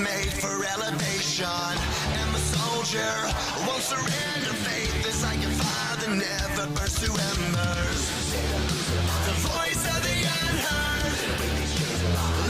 made for elevation, and the soldier won't surrender. Faith is like a fire that never burns to embers. The voice of the unheard,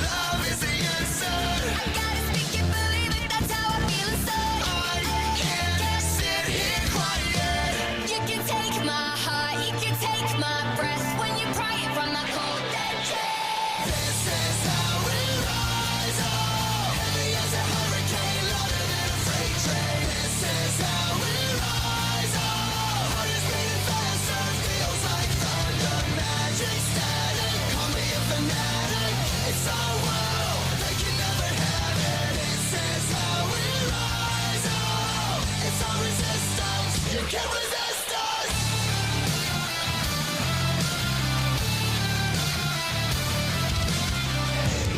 love is the answer. I gotta speak it, believe it, that's how I feel inside. I can't sit here quiet. You can take my heart, you can take my breath when you pry it from my cold dead chest. This is how we rise up, heavy as a hurricane, louder than a freight train. This is how we rise up, heart is beating faster, feels like thunder, magic static. Call me a fanatic, it's our world, they can never have it. This is how we rise up, it's our resistance, you can't resist us.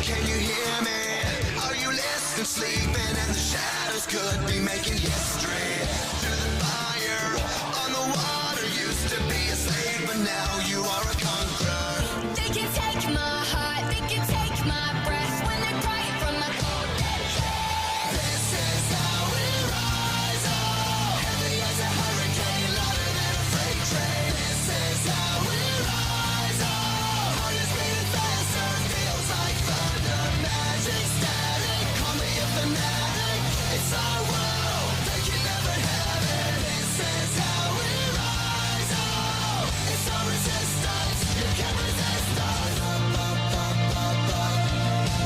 Can you hear me? Are you listening? Sleeping and the shadows could be making history. Through the fire, on the water, used to be a slave, but now you are a conqueror. They can take my heart, they can take my breath when they pry it from my cold dead chest. This is how we rise up, heavy as a hurricane, louder than a freight train. This is how we rise up, heart is beating faster, feels like thunder, magic static. Call me a fanatic, it's our world, they can never have it. This is how we rise up, it's our resistance, you can't resist us.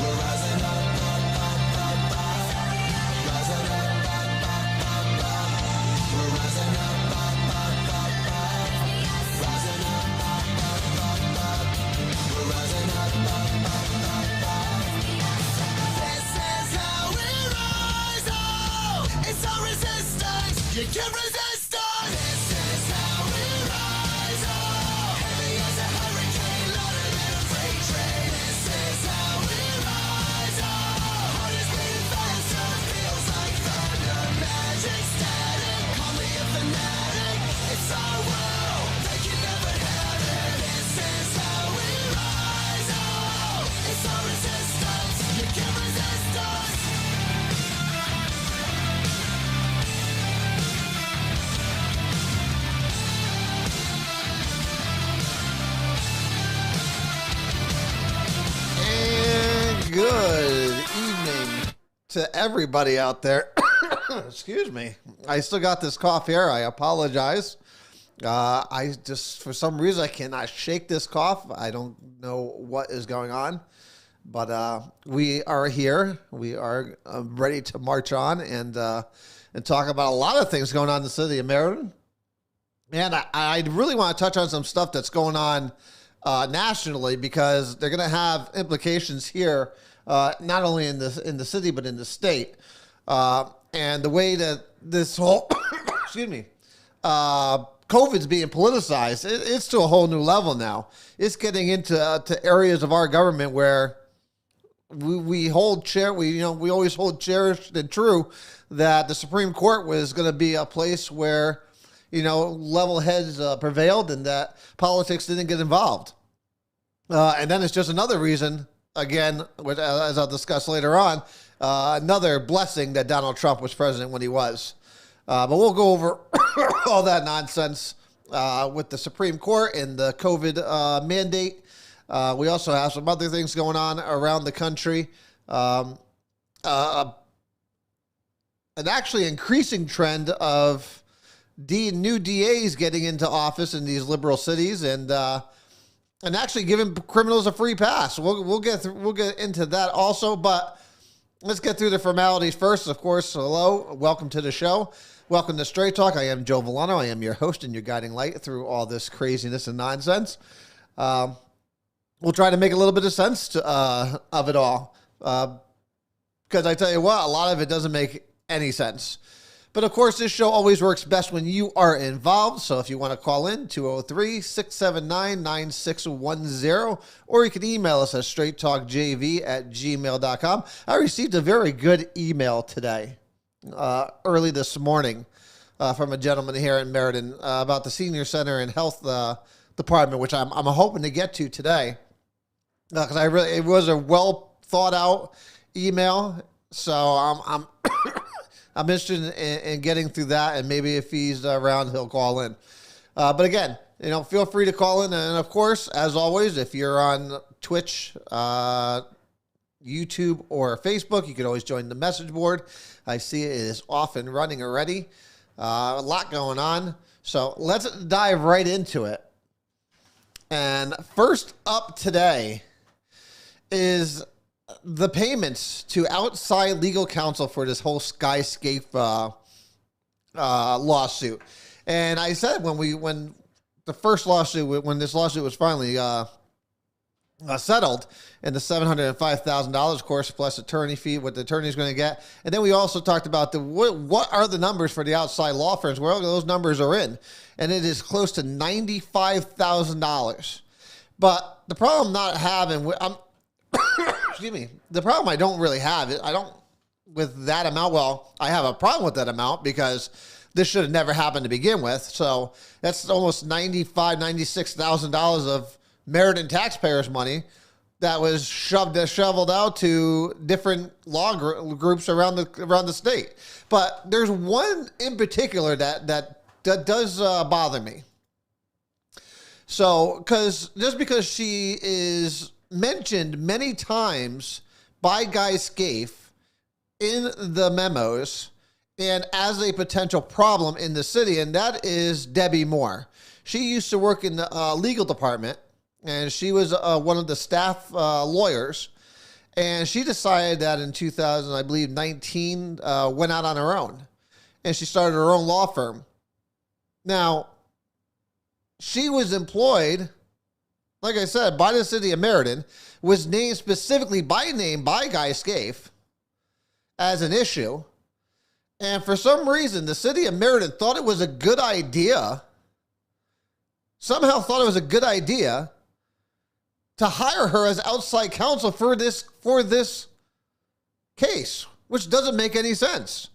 We're rising up, rising up, we're rising up, rising up, we're rising up. This is how we rise up, it's our resistance, you can't resist us. This is how we rise up, heavy as a hurricane, louder than a freight train. This is how we rise up, heart is beating faster, feels like thunder, magic static. Call me a fanatic, it's our world, they can never have it. This is how we rise up, it's our resistance, you can't resist us. And good evening to everybody out there. Excuse me. I still got this cough here. I apologize. I just, for some reason, I cannot shake this cough. I don't know what is going on. But we are here. We are ready to march on and talk about a lot of things going on in the city of Meriden. And I really want to touch on some stuff that's going on nationally, because they're going to have implications here, not only in the city but in the state. And the way that this whole excuse me, COVID's being politicized, it's to a whole new level now. It's getting into to areas of our government where we always hold cherished and true that the Supreme Court was going to be a place where level heads prevailed and that politics didn't get involved. And then it's just another reason, again, as I'll discuss later on, another blessing that Donald Trump was president when he was. But we'll go over all that nonsense with the Supreme Court and the COVID mandate. We also have some other things going on around the country. An actually increasing trend of new DAs getting into office in these liberal cities and actually giving criminals a free pass. We'll get into that also, but let's get through the formalities first. Of course, hello, welcome to the show. Welcome to Straight Talk. I am Joe Vollano. I am your host and your guiding light through all this craziness and nonsense. We'll try to make a little bit of sense of it all, because I tell you what, a lot of it doesn't make any sense. But of course, this show always works best when you are involved. So if you want to call in, 203-679-9610, or you can email us at straighttalkjv@gmail.com. I received a very good email today, early this morning, from a gentleman here in Meriden about the Senior Center and Health Department, which I'm hoping to get to today, because it was a well thought out email. So I'm I'm interested in getting through that, and maybe if he's around, he'll call in. But again, feel free to call in, and of course, as always, if you're on Twitch, YouTube, or Facebook, you can always join the message board. I see it is off and running already. A lot going on, so let's dive right into it. And first up today is the payments to outside legal counsel for this whole Skyscape lawsuit. And I said when this lawsuit was finally settled, and the $705,000, of course, plus attorney fee, what the attorney's going to get. And then we also talked about what are the numbers for the outside law firms, where those numbers are in. And it is close to $95,000. But the problem not having, excuse me, the problem I don't really have, with that amount, well, I have a problem with that amount because this should have never happened to begin with. So that's almost $96,000 of Meriden taxpayers' money that was shoveled out to different law groups around the state. But there's one in particular that does bother me. So, because she is mentioned many times by Guy Scaife in the memos and as a potential problem in the city, and that is Debbie Moore. She used to work in the legal department, and she was one of the staff lawyers, and she decided that in 2019, went out on her own, and she started her own law firm. Now, she was employed, like I said, by the city of Meriden, was named specifically by name by Guy Scaife as an issue, and for some reason, the city of Meriden thought it was a good idea, somehow thought it was a good idea to hire her as outside counsel for this case, which doesn't make any sense.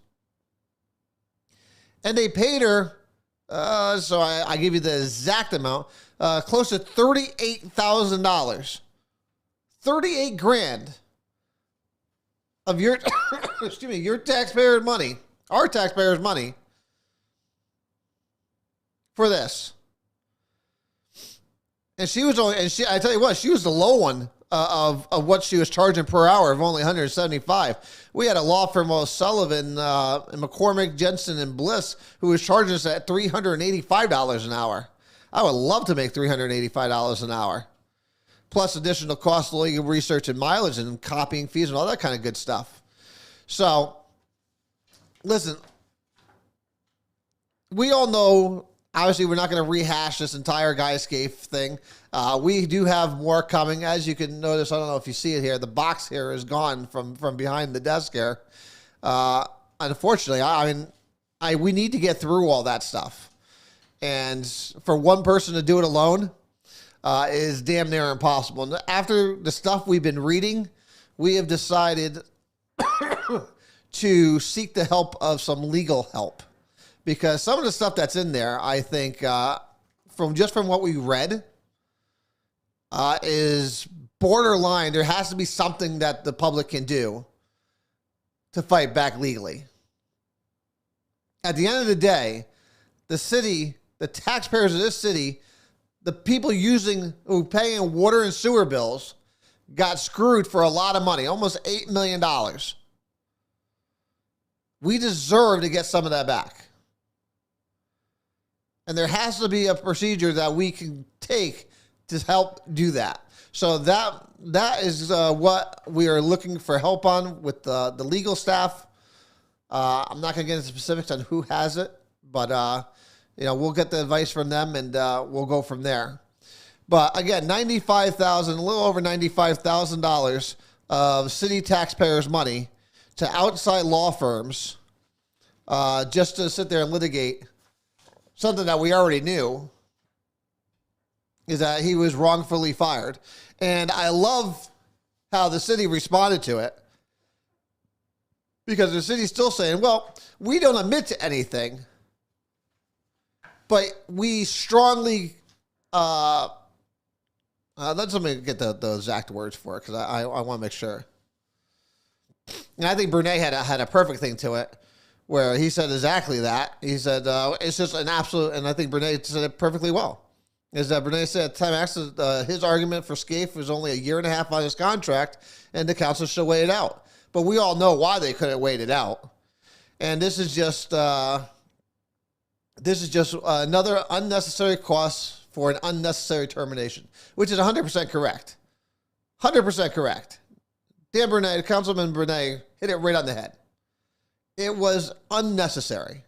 And they paid her, so I give you the exact amount, close to $38,000, 38 grand of your, excuse me, your taxpayers' money, our taxpayers' money for this. And I tell you what, she was the low one of what she was charging per hour of only $175. We had a law firm, Sullivan, McCormick, Jensen, and Bliss, who was charging us at $385 an hour. I would love to make $385 an hour, plus additional costs, legal research and mileage and copying fees and all that kind of good stuff. So, listen, we all know. Obviously, we're not going to rehash this entire Guy Scaife thing. We do have more coming. As you can notice, I don't know if you see it here, the box here is gone from behind the desk here. Unfortunately, we need to get through all that stuff. And for one person to do it alone is damn near impossible. And after the stuff we've been reading, we have decided to seek the help of some legal help. Because some of the stuff that's in there, I think, from what we read, is borderline. There has to be something that the public can do to fight back legally. At the end of the day, the city, the taxpayers of this city, the people who paying water and sewer bills, got screwed for a lot of money, almost $8 million. We deserve to get some of that back. And there has to be a procedure that we can take to help do that. So that is what we are looking for help on with the legal staff. I'm not going to get into specifics on who has it, but we'll get the advice from them and we'll go from there. But again, a little over $95,000 of city taxpayers' money to outside law firms just to sit there and litigate something that we already knew, is that he was wrongfully fired. And I love how the city responded to it, because the city's still saying, well, we don't admit to anything, but we strongly, let me get the exact words for it, because I want to make sure. And I think Brene had a perfect thing to it, where he said exactly that. He said it's just an absolute, and I think Brene said it perfectly well. Is that Brene said his argument for Scaife was only a year and a half on his contract, and the council should wait it out. But we all know why they couldn't wait it out, and this is just another unnecessary cost for an unnecessary termination, which is 100% correct. 100% correct. Dan Brene, Councilman Brene, hit it right on the head. It was unnecessary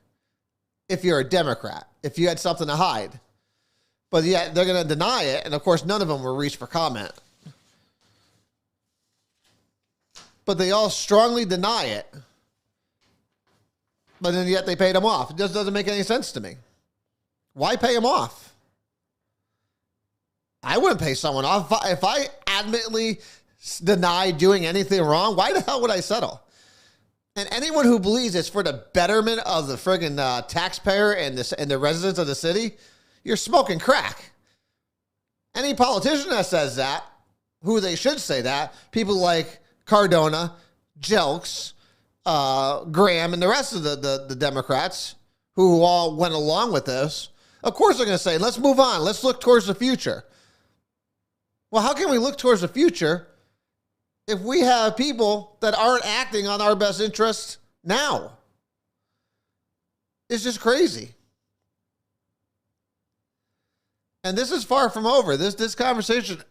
if you're a Democrat, if you had something to hide. But yet they're going to deny it, and of course none of them will reach for comment. But they all strongly deny it. But then yet they paid him off. It just doesn't make any sense to me. Why pay him off? I wouldn't pay someone off. If I admittedly deny doing anything wrong, why the hell would I settle? And anyone who believes it's for the betterment of the friggin' taxpayer and the residents of the city, you're smoking crack. Any politician that says that, who they should say that, people like Cardona, Jelks, Graham, and the rest of the Democrats who all went along with this, of course they're going to say, let's move on. Let's look towards the future. Well, how can we look towards the future if we have people that aren't acting on our best interests now? It's just crazy. And this is far from over. This conversation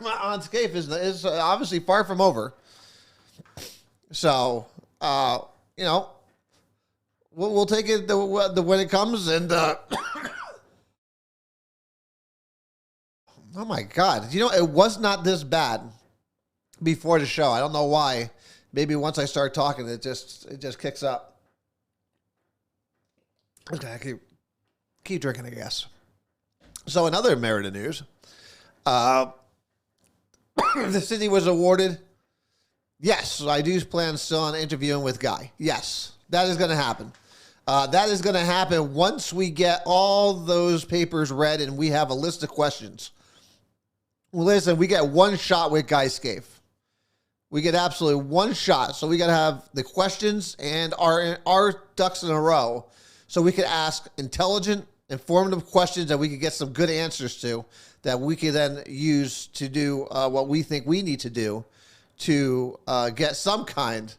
on Scaife is obviously far from over. So, we'll take it when it comes. And oh my God, it was not this bad before the show. I don't know why. Maybe once I start talking, it just kicks up. Okay, keep drinking, I guess. So, in other Merida news, the city was awarded. Yes, I do plan still on interviewing with Guy. Yes, that is going to happen. That is going to happen once we get all those papers read and we have a list of questions. Well, listen, we get one shot with Guy Scaife. We get absolutely one shot. So we got to have the questions and our ducks in a row so we could ask intelligent, informative questions that we could get some good answers to that we could then use to do what we think we need to do to get some kind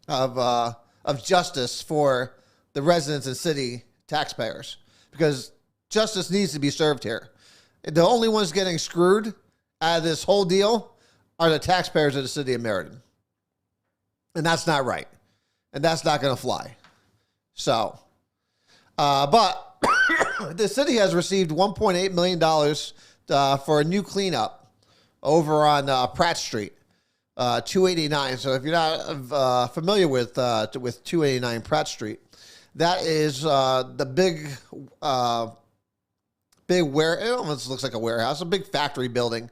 of justice for the residents and city taxpayers, because justice needs to be served here. The only ones getting screwed out of this whole deal are the taxpayers of the city of Meriden. And that's not right. And that's not going to fly. So, but the city has received $1.8 million for a new cleanup over on Pratt Street, 289. So if you're not familiar with 289 Pratt Street, that is the big it almost looks like a warehouse, a big factory building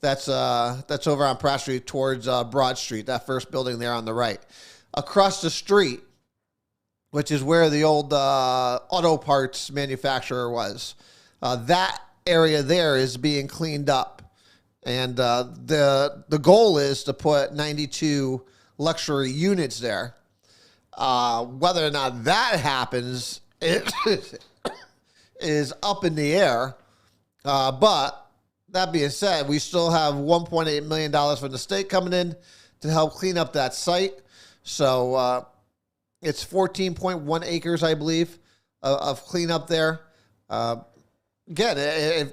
that's over on Pratt Street towards Broad Street, that first building there on the right. Across the street, which is where the old auto parts manufacturer was, that area there is being cleaned up. And the goal is to put 92 luxury units there. Whether or not that happens is up in the air. But that being said, we still have $1.8 million from the state coming in to help clean up that site. So it's 14.1 acres, I believe, of cleanup there. Again,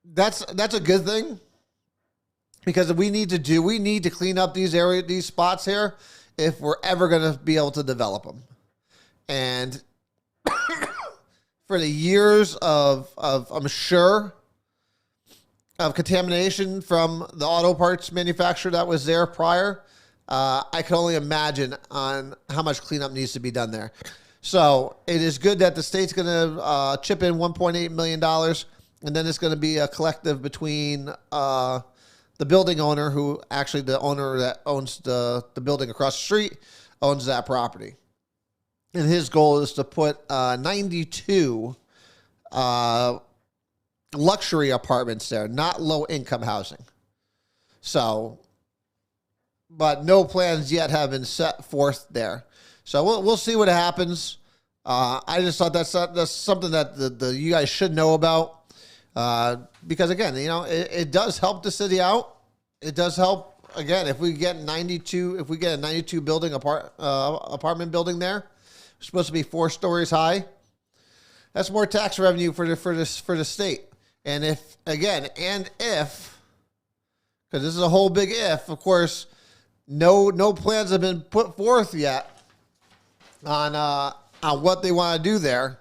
that's a good thing, because we need to clean up these spots here if we're ever going to be able to develop them. And for the years of I'm sure of contamination from the auto parts manufacturer that was there prior, I can only imagine on how much cleanup needs to be done there. So it is good that the state's going to chip in $1.8 million, and then it's going to be a collective between the building owner, who actually the owner that owns the building across the street owns that property. And his goal is to put 92 luxury apartments there, not low-income housing. So but no plans yet have been set forth there. So we'll see what happens. I just thought that's something that the you guys should know about, because again, it does help the city out. It does help. Again, if we get a 92 building apartment building there, it's supposed to be 4 stories high. That's more tax revenue for the state. And if because this is a whole big if, of course, no plans have been put forth yet on what they want to do there.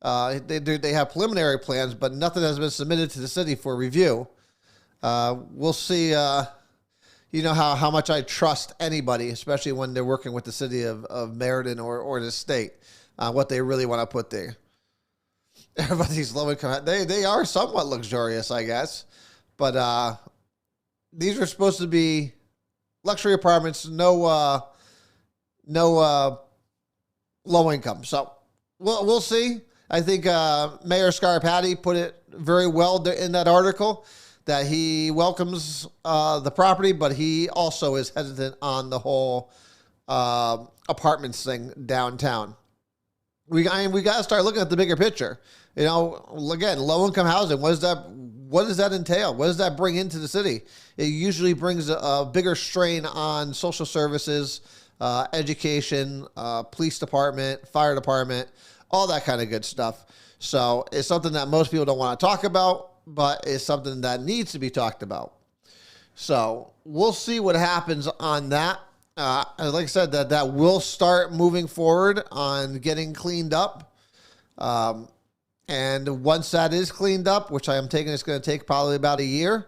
They have preliminary plans, but nothing has been submitted to the city for review. We'll see. How much I trust anybody, especially when they're working with the city of Meriden or the state, what they really want to put there. Everybody's low income. They are somewhat luxurious, I guess, but these are supposed to be luxury apartments, no low income. So we'll see. I think Mayor Scarpati put it very well in that article, that he welcomes the property, but he also is hesitant on the whole apartments thing downtown. We got to start looking at the bigger picture. Again, low income housing. What does that entail? What does that bring into the city? It usually brings a bigger strain on social services, education, police department, fire department, all that kind of good stuff. So it's something that most people don't want to talk about, but it's something that needs to be talked about. So we'll see what happens on that. Like I said, that will start moving forward on getting cleaned up. And once that is cleaned up, which I am taking, it's going to take probably about a year.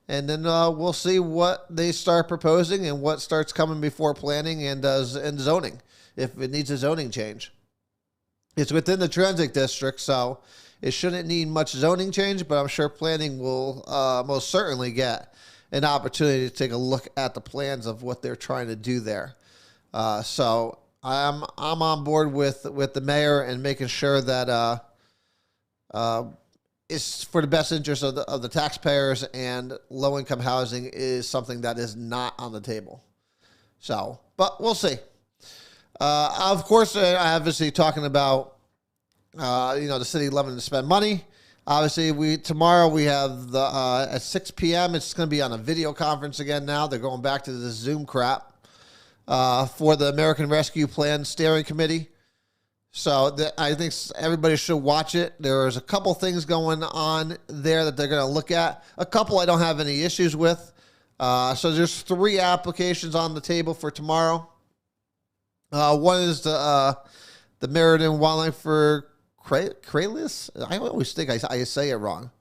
And then we'll see what they start proposing and what starts coming before planning and zoning, if it needs a zoning change. It's within the transit district, so it shouldn't need much zoning change, but I'm sure planning will most certainly get an opportunity to take a look at the plans of what they're trying to do there. So I'm on board with the mayor and making sure that it's for the best interest of the taxpayers, and low income housing is something that is not on the table. So, but we'll see. Of course, obviously talking about the city loving to spend money. Obviously, tomorrow we have at 6 p.m. It's going to be on a video conference again. Now they're going back to the Zoom crap for the American Rescue Plan Steering Committee. So I think everybody should watch it. There's a couple things going on there that they're going to look at. A couple I don't have any issues with. So there's 3 applications on the table for tomorrow. One is the Meriden Wildlife for Kralis. I always think I say it wrong.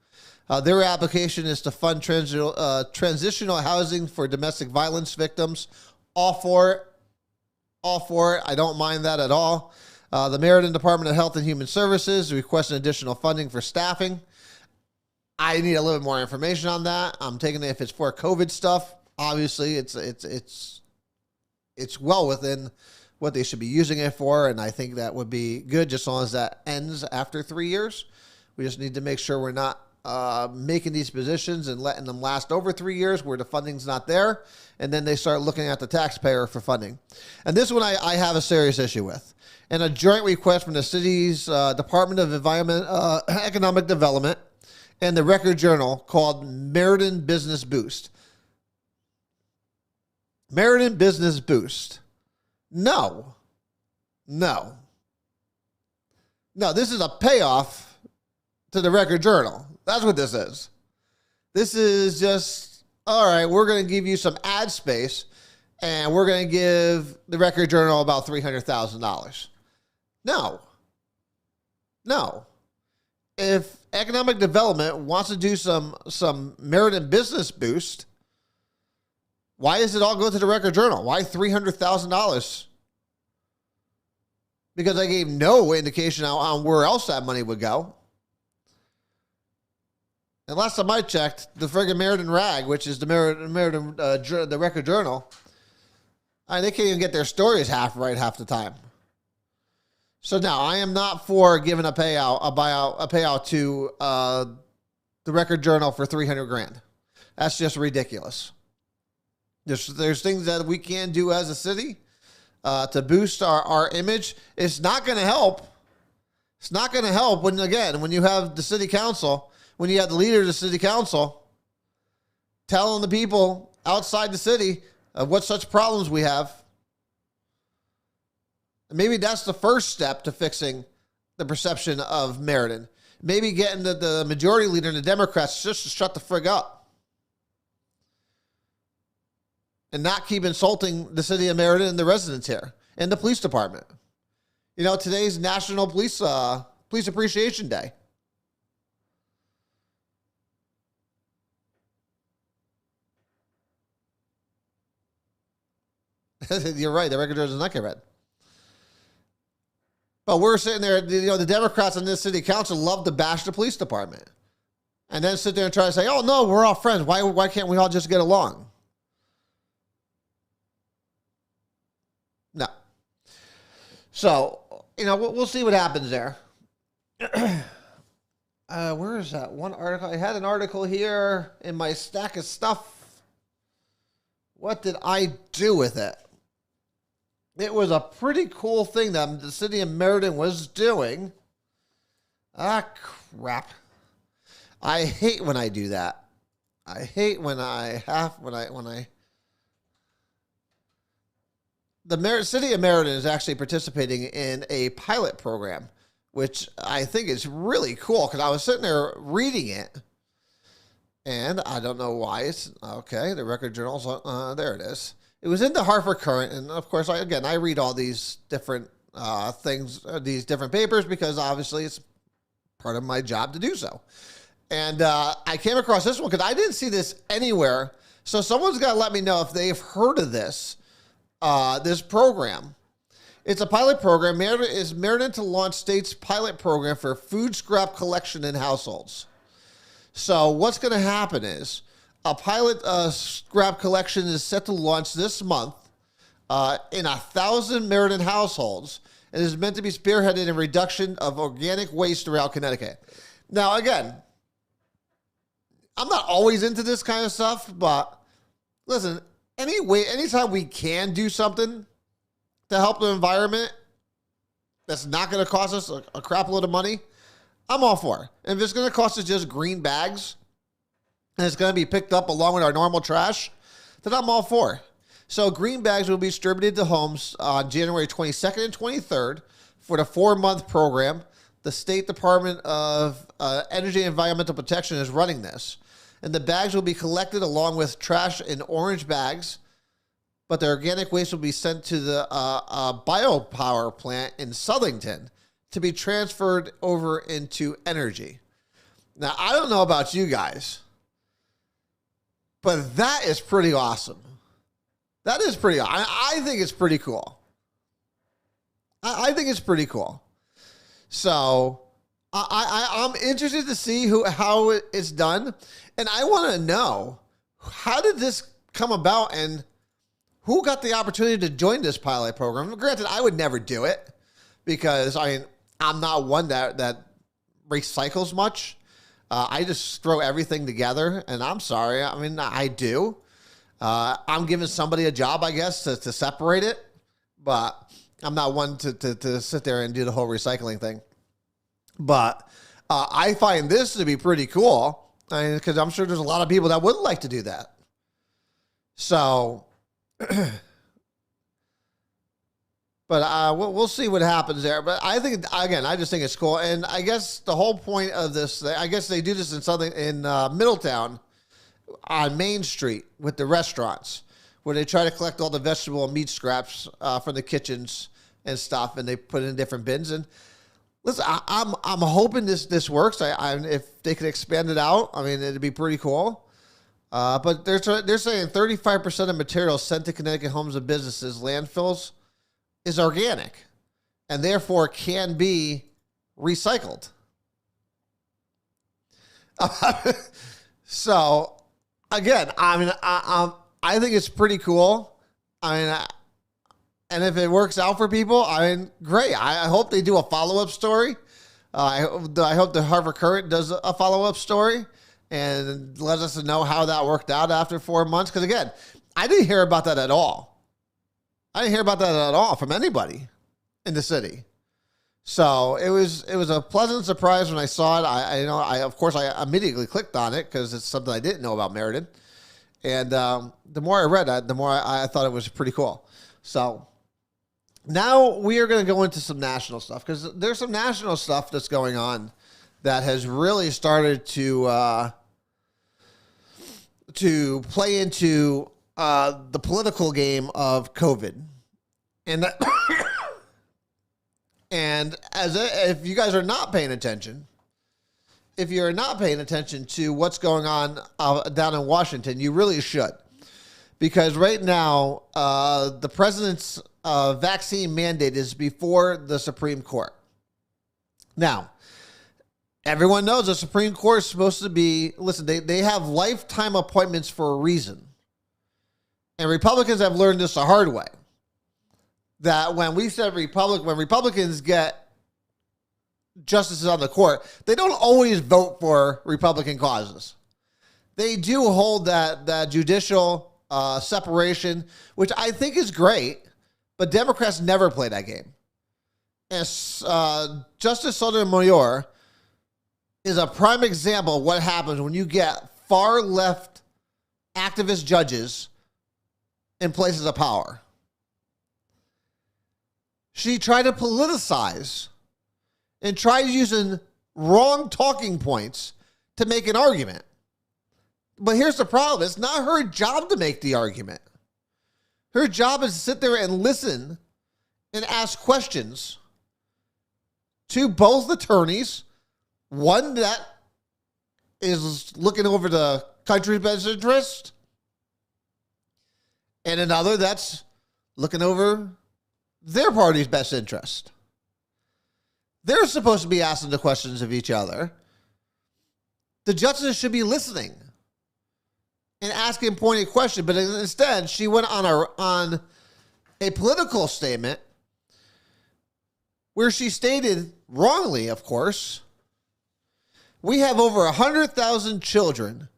Their application is to fund transitional housing for domestic violence victims. All for it. I don't mind that at all. The Meriden Department of Health and Human Services requesting additional funding for staffing. I need a little bit more information on that. I'm taking it if it's for COVID stuff. Obviously, it's well within what they should be using it for, and I think that would be good, just as long as that ends after 3 years. We just need to make sure we're not making these positions and letting them last over 3 years where the funding's not there, and then they start looking at the taxpayer for funding. And this one I have a serious issue with. And a joint request from the city's Department of Economic Development and the Record Journal called Meriden Business Boost. Meriden Business Boost. No, this is a payoff to the Record Journal. That's what this is. This is just, all right, we're going to give you some ad space, and we're going to give the Record Journal about $300,000. No. If economic development wants to do some Meriden Business Boost, why does it all go to the Record Journal? Why $300,000? Because I gave no indication on where else that money would go. And last time I checked, the friggin' Meriden Rag, which is the the Record Journal, they can't even get their stories half right half the time. So now I am not for giving a payout to the Record Journal for $300,000. That's just ridiculous. There's things that we can do as a city to boost our image. It's not going to help. It's not going to help when you have the city council, when you have the leader of the city council telling the people outside the city of what such problems we have. And maybe that's the first step to fixing the perception of Meriden. Maybe getting the majority leader and the Democrats just to shut the frig up and not keep insulting the city of Meriden and the residents here and the police department. You know, today's National Police Appreciation Day. You're right. The record does not get read. But we're sitting there, you know, the Democrats in this city council love to bash the police department. And then sit there and try to say, oh, no, we're all friends. Why can't we all just get along? No. So, you know, we'll see what happens there. Where is that one article? I had an article here in my stack of stuff. What did I do with it? It was a pretty cool thing that the city of Meriden was doing. Ah, crap. I hate when I do that. I hate when the city of Meriden is actually participating in a pilot program, which I think is really cool because I was sitting there reading it. And I don't know why it's okay. The Record Journal's there. It is. It was in the Hartford Courant, and of course, I read all these different things, these different papers, because obviously it's part of my job to do so. And I came across this one because I didn't see this anywhere. So someone's got to let me know if they've heard of this program. It's a pilot program. Meriden to launch state's pilot program for food scrap collection in households. So what's going to happen is a pilot scrap collection is set to launch this month in 1,000 Meriden households and is meant to be spearheaded in reduction of organic waste throughout Connecticut. Now, again, I'm not always into this kind of stuff, but listen, anytime we can do something to help the environment that's not going to cost us a crap load of money, I'm all for it. And if it's going to cost us just green bags and it's going to be picked up along with our normal trash, then I'm all for it. So green bags will be distributed to homes on January 22nd and 23rd for the 4-month program. The State Department of Energy and Environmental Protection is running this. And the bags will be collected along with trash in orange bags, but the organic waste will be sent to the biopower plant in Southington to be transferred over into energy. Now, I don't know about you guys, but that is pretty awesome. That is pretty awesome. I think it's pretty cool. I think it's pretty cool. So I'm interested to see how it's done. And I want to know, how did this come about and who got the opportunity to join this pilot program? Granted, I would never do it because I'm not one that recycles much. I just throw everything together, and I'm sorry. I mean, I do. I'm giving somebody a job, I guess, to separate it, but I'm not one to sit there and do the whole recycling thing. But I find this to be pretty cool, because I'm sure there's a lot of people that would like to do that. So, but we'll see what happens there. But I think, again, I just think it's cool. And I guess the whole point of this, I guess they do this in Middletown on Main Street with the restaurants, where they try to collect all the vegetable and meat scraps from the kitchens and stuff, and they put it in different bins. And listen, I'm hoping this works. If they could expand it out, I mean, it'd be pretty cool. But they're saying 35% of materials sent to Connecticut homes and businesses, landfills, is organic, and therefore can be recycled. So, again, I mean, I think it's pretty cool. I mean, and if it works out for people, I mean, great. I hope they do a follow-up story. I hope the Hartford Courant does a follow-up story and let us know how that worked out after 4 months. Because, again, I didn't hear about that at all. I didn't hear about that at all from anybody in the city. So it was a pleasant surprise when I saw it. I of course I immediately clicked on it because it's something I didn't know about Meriden. And the more I read it, the more I thought it was pretty cool. So now we are going to go into some national stuff because there's some national stuff that's going on that has really started to play into the political game of COVID. And that, and if you guys are not paying attention, if you're not paying attention to what's going on down in Washington, you really should. Because right now, the president's vaccine mandate is before the Supreme Court. Now, everyone knows the Supreme Court is supposed to be, listen, they have lifetime appointments for a reason. And Republicans have learned this the hard way. That when Republicans get justices on the court, they don't always vote for Republican causes. They do hold that judicial separation, which I think is great, but Democrats never play that game. And Justice Sotomayor is a prime example of what happens when you get far left activist judges in places of power. She tried to politicize and tried using wrong talking points to make an argument. But here's the problem. It's not her job to make the argument. Her job is to sit there and listen and ask questions to both attorneys, one that is looking over the country's best interest, and another that's looking over their party's best interest. They're supposed to be asking the questions of each other. The justices should be listening and asking pointed questions, but instead she went on a political statement where she stated, wrongly of course, we have over 100,000 children,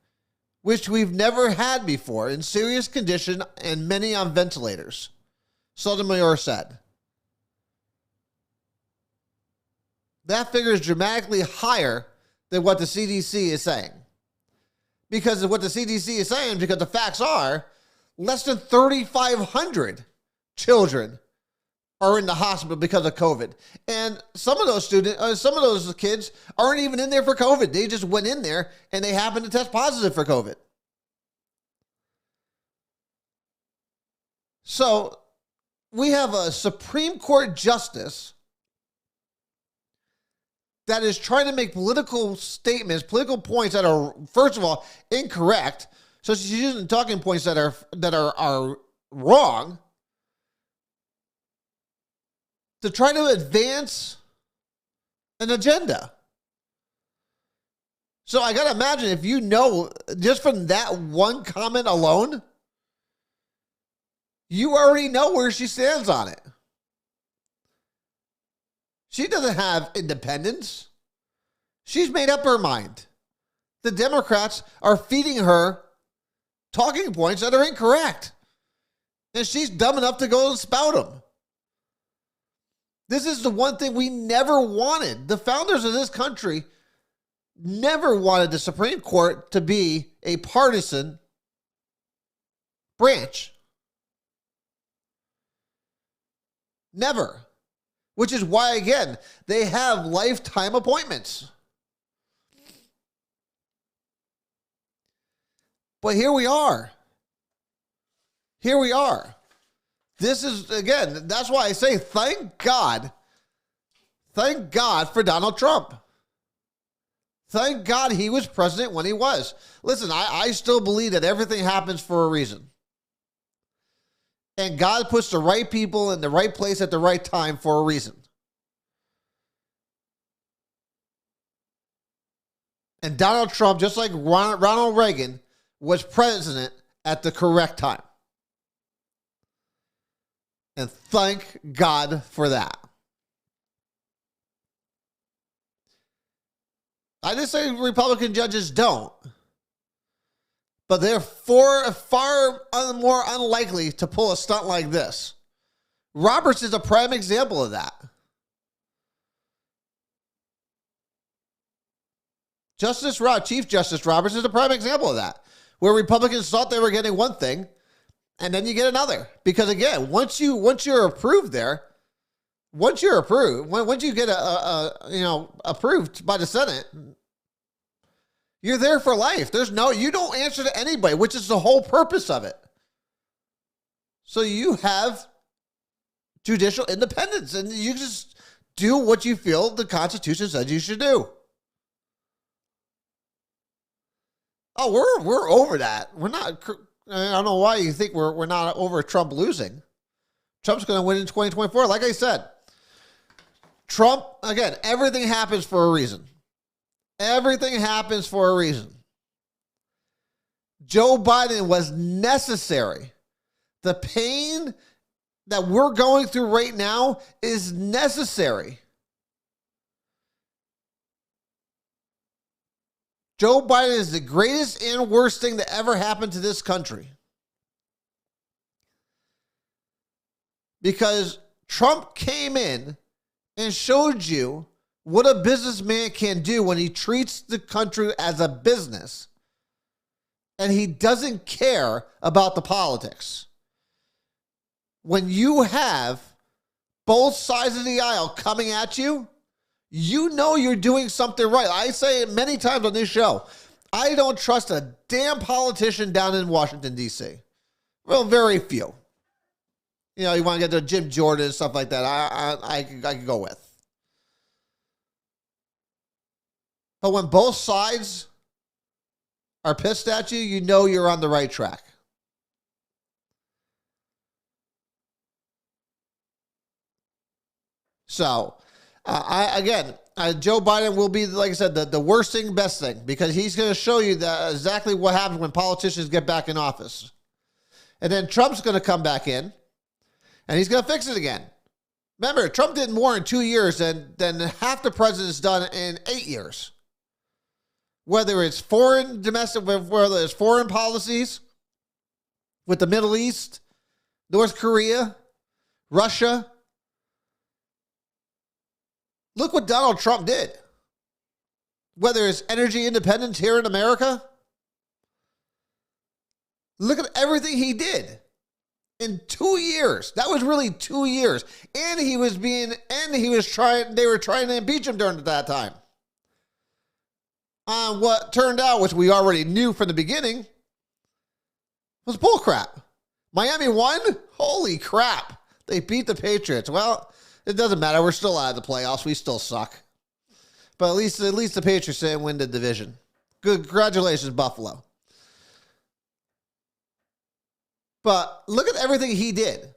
which we've never had before, in serious condition and many on ventilators, Sotomayor said. That figure is dramatically higher than what the CDC is saying. Because of what the CDC is saying, because the facts are, less than 3,500 children are in the hospital because of COVID. And some of those kids aren't even in there for COVID. They just went in there and they happened to test positive for COVID. So we have a Supreme Court justice that is trying to make political statements, political points that are, first of all, incorrect. So she's using talking points that are wrong to try to advance an agenda. So I got to imagine, if you know, just from that one comment alone, you already know where she stands on it. She doesn't have independence. She's made up her mind. The Democrats are feeding her talking points that are incorrect. And she's dumb enough to go and spout them. This is the one thing we never wanted. The founders of this country never wanted the Supreme Court to be a partisan branch. Never. Which is why, again, they have lifetime appointments. But here we are. Here we are. This is, again, that's why I say thank God. Thank God for Donald Trump. Thank God he was president when he was. Listen, I still believe that everything happens for a reason. And God puts the right people in the right place at the right time for a reason. And Donald Trump, just like Ronald Reagan, was president at the correct time. And thank God for that. I didn't say Republican judges don't. but they're far more unlikely to pull a stunt like this. Roberts is a prime example of that. Chief Justice Roberts is a prime example of that, where Republicans thought they were getting one thing, and then you get another. Because again, once you're approved there, once you get approved by the Senate, you're there for life. You don't answer to anybody, which is the whole purpose of it. So you have judicial independence, and you just do what you feel the Constitution says you should do. Oh, we're over that. We're not. I don't know why you think we're not over Trump losing. Trump's going to win in 2024. Like I said, Trump, again, everything happens for a reason. Everything happens for a reason. Joe Biden was necessary. The pain that we're going through right now is necessary. Joe Biden is the greatest and worst thing that ever happened to this country. Because Trump came in and showed you what a businessman can do when he treats the country as a business. And he doesn't care about the politics. When you have both sides of the aisle coming at you, you know you're doing something right. I say it many times on this show. I don't trust a damn politician down in Washington, D.C. Well, very few. You know, you want to get to Jim Jordan and stuff like that. I could go with. But when both sides are pissed at you, you know you're on the right track. So, Joe Biden will be, like I said, the worst thing, best thing, because he's going to show you exactly what happens when politicians get back in office. And then Trump's going to come back in, and he's going to fix it again. Remember, Trump did more in 2 years than half the president's done in 8 years. Whether it's foreign, domestic, whether it's foreign policies with the Middle East, North Korea, Russia. Look what Donald Trump did. Whether it's energy independence here in America. Look at everything he did in 2 years. That was really 2 years. And they were trying to impeach him during that time. What turned out, which we already knew from the beginning, was bullcrap. Miami won? Holy crap. They beat the Patriots. Well, it doesn't matter. We're still out of the playoffs. We still suck. But at least the Patriots didn't win the division. Good. Congratulations, Buffalo. But look at everything he did.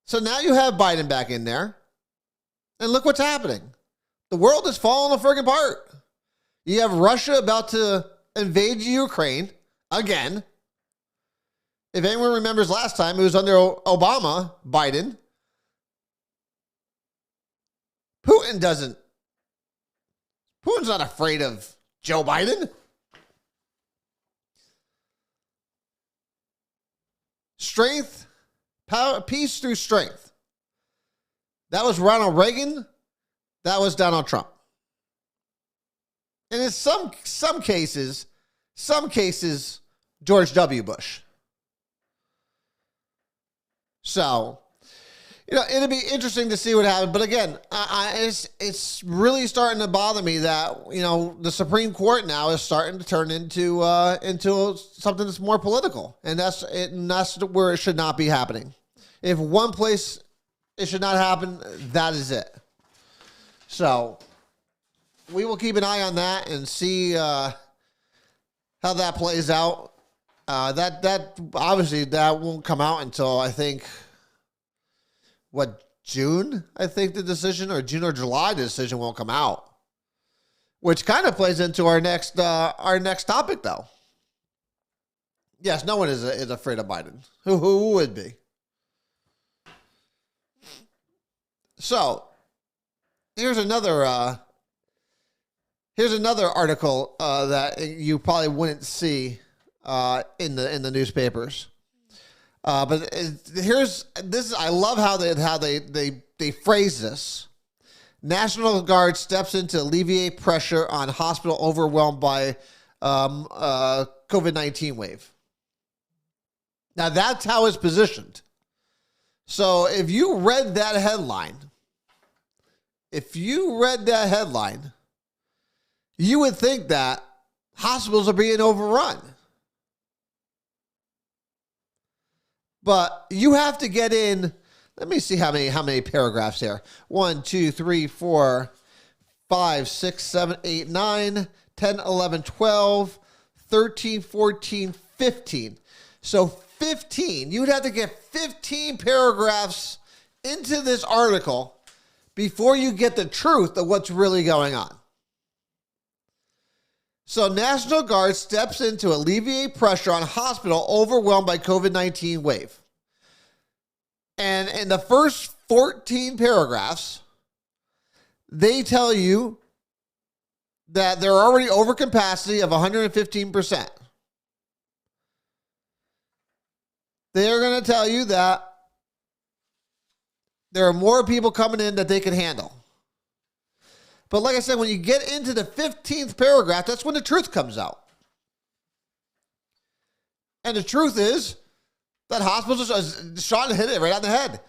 So now you have Biden back in there. And look what's happening. The world is falling friggin' apart. You have Russia about to invade Ukraine again. If anyone remembers last time, it was under Obama, Biden. Putin's not afraid of Joe Biden. Strength, power, peace through strength. That was Ronald Reagan. That was Donald Trump. And in some cases, George W. Bush. So, it'll be interesting to see what happens. But again, it's really starting to bother me that, the Supreme Court now is starting to turn into something that's more political. And that's where it should not be happening. If one place it should not happen, that is it. So, we will keep an eye on that and see how that plays out. That obviously that won't come out until I think June. I think the decision, or June or July, the decision won't come out, which kind of plays into our next topic, though. Yes, no one is afraid of Biden. Who would be? So here's another article that you probably wouldn't see in the newspapers. But here's this. I love how they phrase this. National Guard steps in to alleviate pressure on hospital overwhelmed by COVID-19 wave. Now that's how it's positioned. So if you read that headline, you would think that hospitals are being overrun. But you have to get in. Let me see how many paragraphs here. 1, 2, 3, 4, 5, 6, 7, 8, 9, 10, 11, 12, 13, 14, 15. So 15. You would have to get 15 paragraphs into this article before you get the truth of what's really going on. So National Guard steps in to alleviate pressure on hospital overwhelmed by COVID-19 wave. And in the first 14 paragraphs, they tell you that they're already over capacity of 115%. They're going to tell you that there are more people coming in that they can handle. But like I said, when you get into the 15th paragraph, that's when the truth comes out. And the truth is that hospitals, Sean hit it right on the head.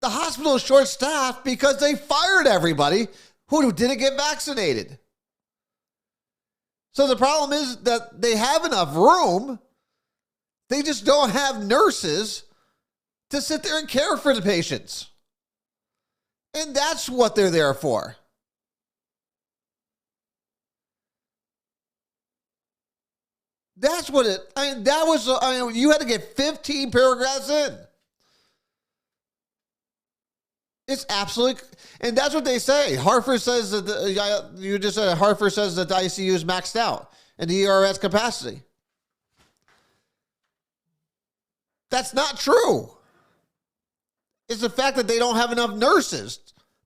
The hospital is short-staffed because they fired everybody who didn't get vaccinated. So the problem is that they have enough room. They just don't have nurses to sit there and care for the patients. And that's what they're there for. That's what it, you had to get 15 paragraphs in. It's absolutely, and that's what they say. Hartford says that, you just said Hartford says that the ICU is maxed out and the ER has capacity. That's not true. It's the fact that they don't have enough nurses.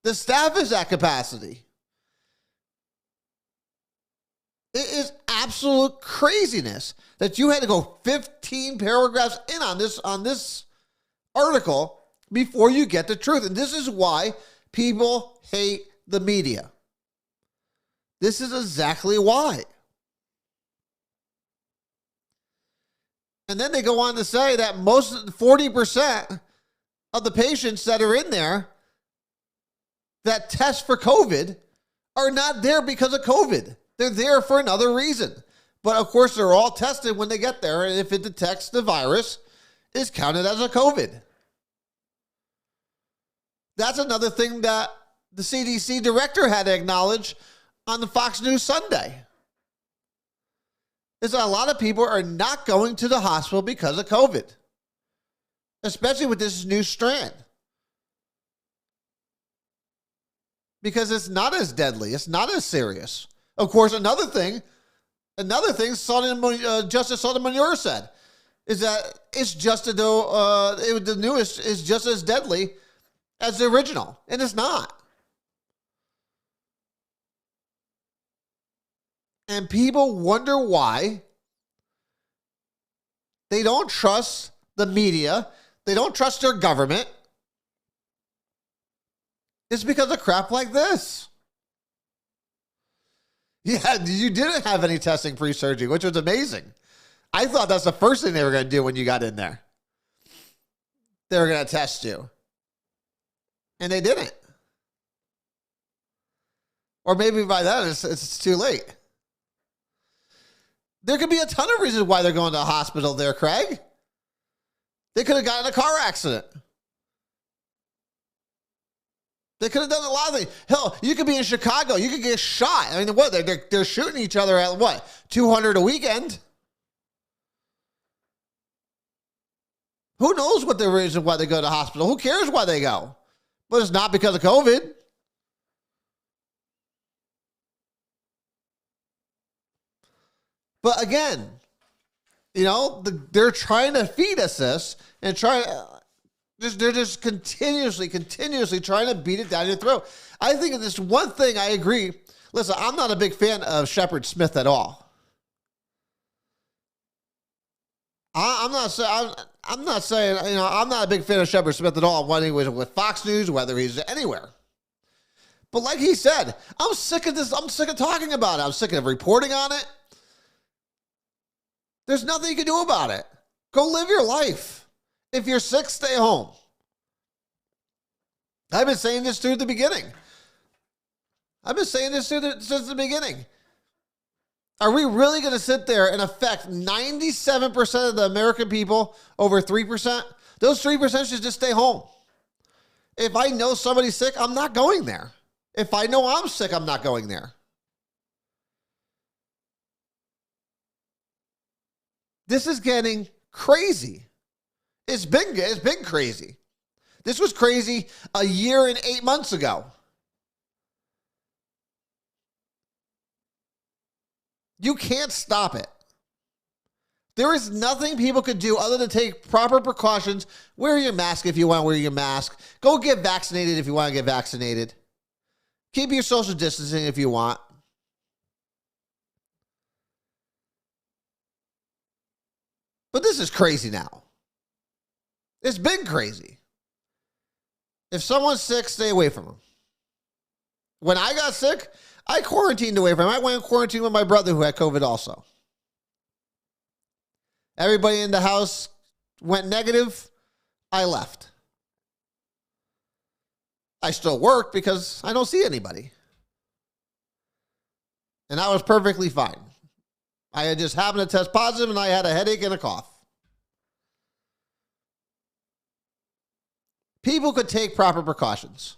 The staff is at capacity. It is absolute craziness that you had to go 15 paragraphs in on this article before you get the truth. And this is why people hate the media. This is exactly why. And then they go on to say that 40% of the patients that are in there that test for COVID are not there because of COVID. They're there for another reason. But of course, they're all tested when they get there. And if it detects the virus, it's counted as a COVID. That's another thing that the CDC director had to acknowledge on the Fox News Sunday. Is that a lot of people are not going to the hospital because of COVID. Especially with this new strand. Because it's not as deadly. It's not as serious. Of course, another thing Justice Sotomayor said is that it's just the newest is just as deadly as the original, and it's not. And people wonder why they don't trust the media, they don't trust their government. It's because of crap like this. Yeah, you didn't have any testing pre-surgery, which was amazing. I thought that's the first thing they were going to do when you got in there. They were going to test you. And they didn't. Or maybe by then it's too late. There could be a ton of reasons why they're going to the hospital there, Craig. They could have gotten in a car accident. They could have done a lot of things. Hell, you could be in Chicago. You could get shot. I mean, what? They're shooting each other at what? 200 a weekend? Who knows what the reason why they go to the hospital? Who cares why they go? But it's not because of COVID. But again, they're trying to feed us this and they're just continuously trying to beat it down your throat. I think this one thing I agree. Listen, I'm not a big fan of Shepard Smith at all. I'm not saying. I'm not saying. I'm not a big fan of Shepard Smith at all. Whether he was with Fox News, whether he's anywhere. But like he said, I'm sick of this. I'm sick of talking about it. I'm sick of reporting on it. There's nothing you can do about it. Go live your life. If you're sick, stay home. I've been saying this through the beginning. Since the beginning. Are we really going to sit there and affect 97% of the American people over 3%? Those 3% should just stay home. If I know somebody's sick, I'm not going there. If I know I'm sick, I'm not going there. This is getting crazy. It's been crazy. This was crazy a year and 8 months ago. You can't stop it. There is nothing people could do other than take proper precautions. Wear your mask if you want to wear your mask. Go get vaccinated if you want to get vaccinated. Keep your social distancing if you want. But this is crazy now. It's been crazy. If someone's sick, stay away from them. When I got sick, I quarantined away from him. I went in quarantine with my brother who had COVID also. Everybody in the house went negative. I left. I still work because I don't see anybody. And I was perfectly fine. I had just happened to test positive and I had a headache and a cough. People could take proper precautions.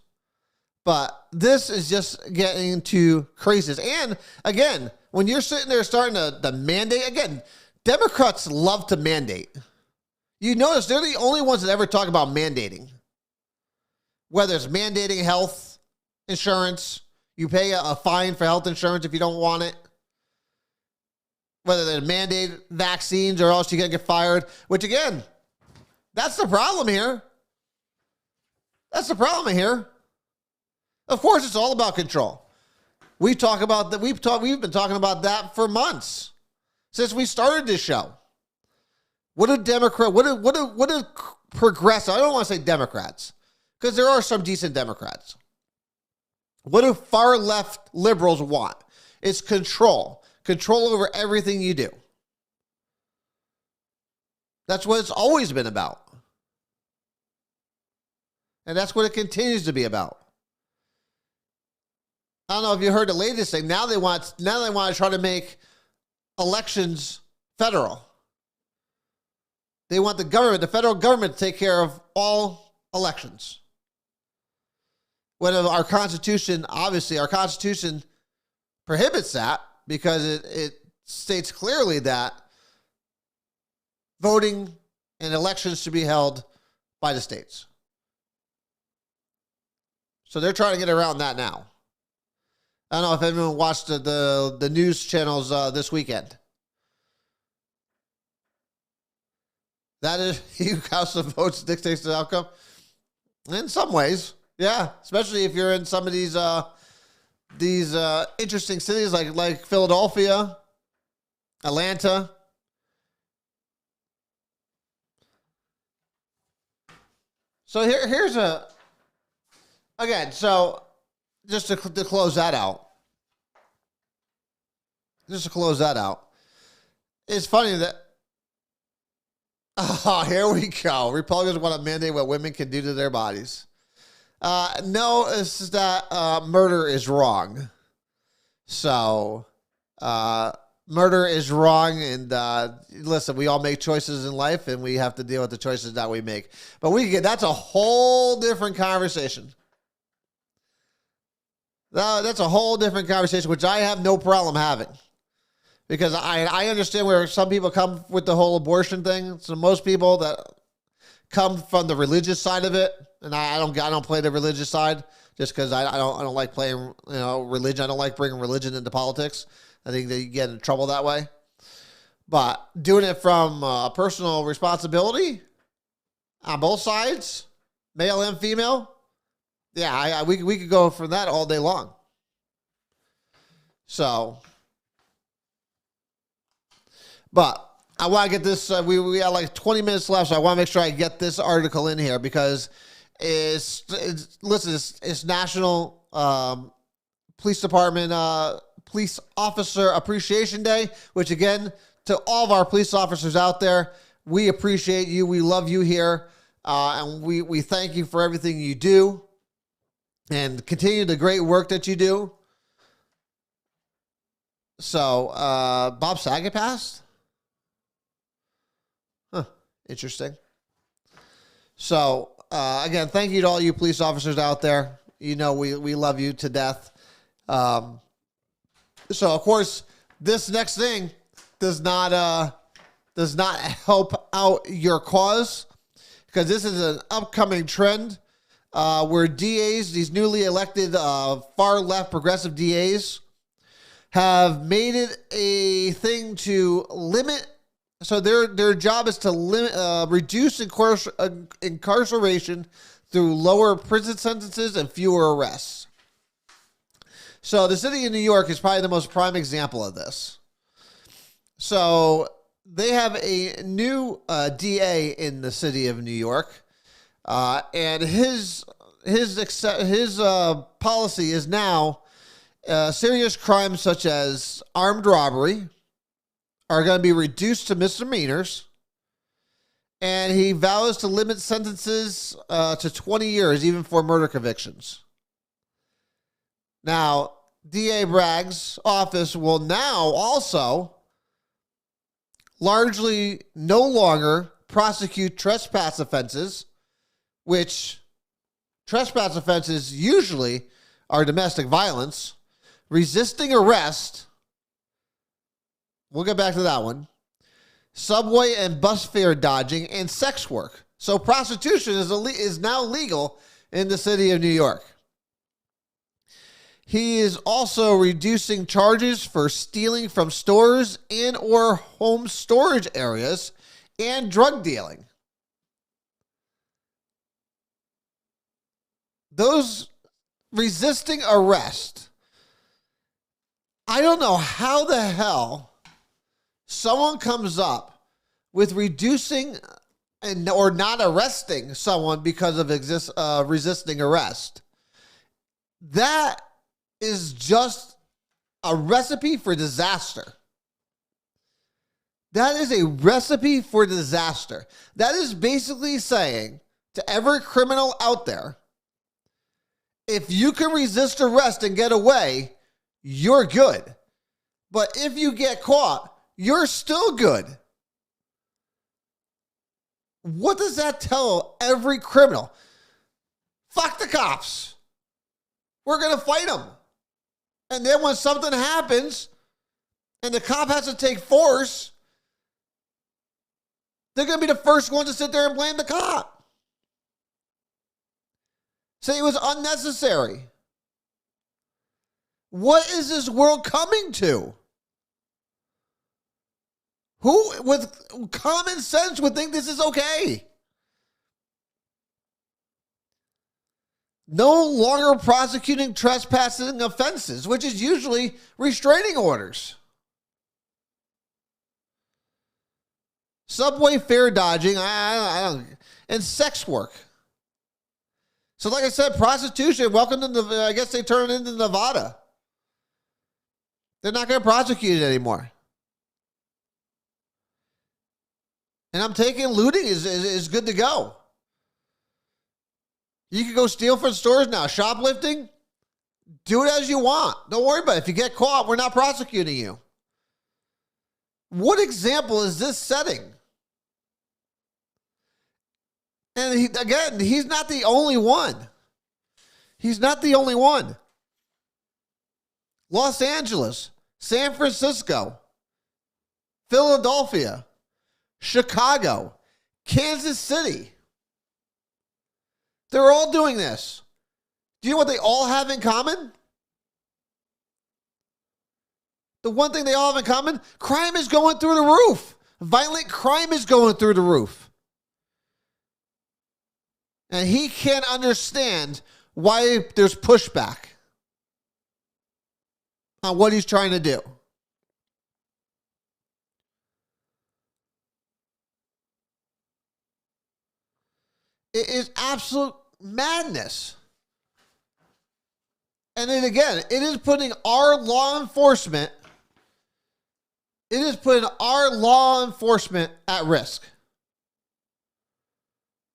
But this is just getting to craziness. And again, when you're sitting there starting to mandate, again, Democrats love to mandate. You notice they're the only ones that ever talk about mandating. Whether it's mandating health insurance, you pay a fine for health insurance if you don't want it. Whether they mandate vaccines or else you're going to get fired. Which again, that's the problem here. That's the problem here. Of course, it's all about control. We talk about that. We've been talking about that for months since we started this show. What do progressive? I don't want to say Democrats because there are some decent Democrats. What do far left liberals want? It's control over everything you do. That's what it's always been about, and that's what it continues to be about. I don't know if you heard the latest thing. Now they want to try to make elections federal. They want the federal government to take care of all elections. When our Constitution prohibits that because it states clearly that voting and elections should be held by the states. So they're trying to get around that now. I don't know if anyone watched the news channels this weekend. That is, you House of Votes dictates the outcome. In some ways, yeah. Especially if you're in some of these interesting cities like Philadelphia, Atlanta. So here's again. So. Just to close that out. It's funny that, here we go. Republicans want to mandate what women can do to their bodies. No, it's just that murder is wrong. So, murder is wrong. And listen, we all make choices in life and we have to deal with the choices that we make. But that's a whole different conversation. That's a whole different conversation, which I have no problem having. Because I understand where some people come with the whole abortion thing. So most people that come from the religious side of it, and I don't play the religious side just because I don't like playing religion. I don't like bringing religion into politics. I think that you get in trouble that way. But doing it from personal responsibility on both sides, male and female. Yeah, we could go from that all day long. So, but I want to get this. We have like 20 minutes left, so I want to make sure I get this article in here because it's National Police Department Police Officer Appreciation Day, which again, to all of our police officers out there, we appreciate you. We love you here, and we thank you for everything you do, and continue the great work that you do. So, Bob Saget passed? Huh. Interesting. So, again, thank you to all you police officers out there. You know, we love you to death. So, of course, this next thing does not help out your cause, because this is an upcoming trend where DAs, these newly elected far-left progressive DAs, have made it a thing to limit. So their job is to limit, reduce incarceration through lower prison sentences and fewer arrests. So the city of New York is probably the most prime example of this. So they have a new DA in the city of New York, and his policy is now serious crimes such as armed robbery are going to be reduced to misdemeanors, and he vows to limit sentences to 20 years, even for murder convictions. Now, DA Bragg's office will now also largely no longer prosecute trespass offenses, which trespass offenses usually are domestic violence, resisting arrest, we'll get back to that one, subway and bus fare dodging, and sex work. So prostitution is now legal in the city of New York. He is also reducing charges for stealing from stores and or home storage areas and drug dealing. Those resisting arrest, I don't know how the hell someone comes up with reducing or not arresting someone because of resisting arrest. That is just a recipe for disaster. That is a recipe for disaster. That is basically saying to every criminal out there, if you can resist arrest and get away, you're good. But if you get caught, you're still good. What does that tell every criminal? Fuck the cops. We're going to fight them. And then when something happens and the cop has to take force, they're going to be the first ones to sit there and blame the cop. Say it was unnecessary. What is this world coming to? Who with common sense would think this is okay? No longer prosecuting trespassing offenses, which is usually restraining orders. Subway fare dodging, I don't, and sex work. So like I said, prostitution, welcome to I guess they turned into Nevada. They're not going to prosecute it anymore. And I'm taking looting is good to go. You can go steal from stores now. Shoplifting, do it as you want. Don't worry about it. If you get caught, we're not prosecuting you. What example is this setting? And he's not the only one. He's not the only one. Los Angeles, San Francisco, Philadelphia, Chicago, Kansas City. They're all doing this. Do you know what they all have in common? The one thing they all have in common, crime is going through the roof. Violent crime is going through the roof. And he can't understand why there's pushback on what he's trying to do. It is absolute madness. And then again, it is putting our law enforcement, at risk.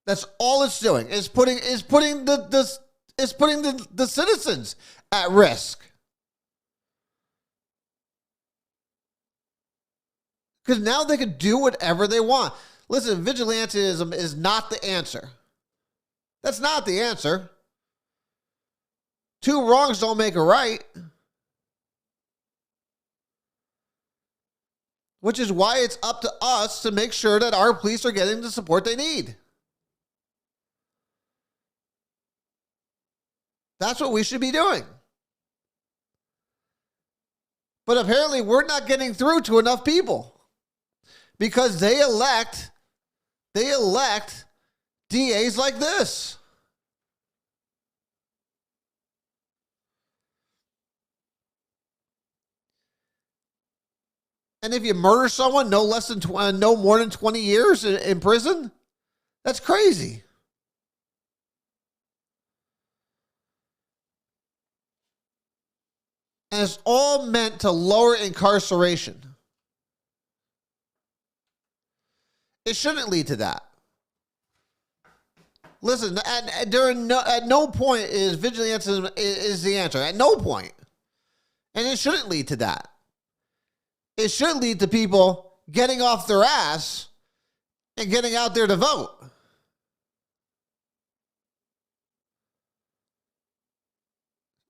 That's all it's doing. It's putting the citizens at risk. Because now they can do whatever they want. Listen, vigilantism is not the answer. That's not the answer. Two wrongs don't make a right. Which is why it's up to us to make sure that our police are getting the support they need. That's what we should be doing. But apparently we're not getting through to enough people because they elect DAs like this. And if you murder someone, no more than 20 years in prison, that's crazy. And it's all meant to lower incarceration. It shouldn't lead to that. Listen, at no point is vigilantism is the answer. At no point. And it shouldn't lead to that. It should lead to people getting off their ass and getting out there to vote.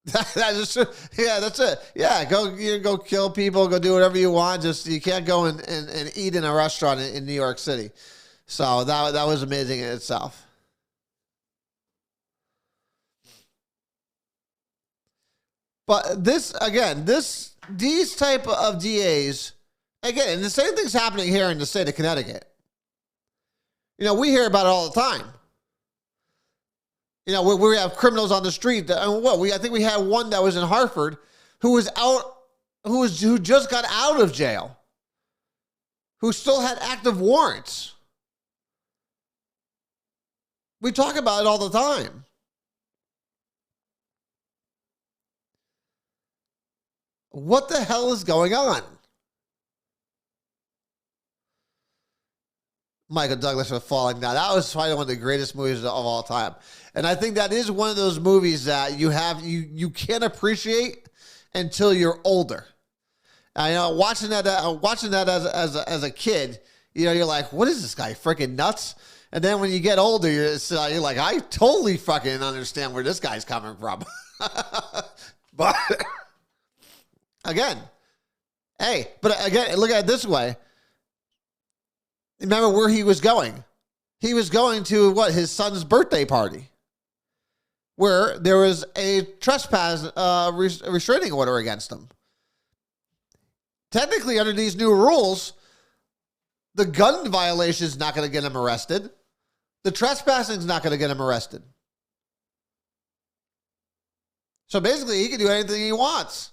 That's it. Yeah, go kill people, go do whatever you want. Just you can't go and eat in a restaurant in New York City. So that was amazing in itself. But these type of DAs, again, and the same thing's happening here in the state of Connecticut. You know, we hear about it all the time. You know, we have criminals on the street. I think we had one that was in Hartford who just got out of jail, who still had active warrants. We talk about it all the time. What the hell is going on? Michael Douglas for Falling Down. That was probably one of the greatest movies of all time. And I think that is one of those movies that you can't appreciate until you're older. I know watching that as a kid, you know, you're like, what is this guy, freaking nuts? And then when you get older, you're like, I totally fucking understand where this guy's coming from. But again, look at it this way. Remember where he was going? He was going to his son's birthday party, where there was a trespass restraining order against him. Technically, under these new rules, the gun violation is not going to get him arrested. The trespassing is not going to get him arrested. So basically, he can do anything he wants.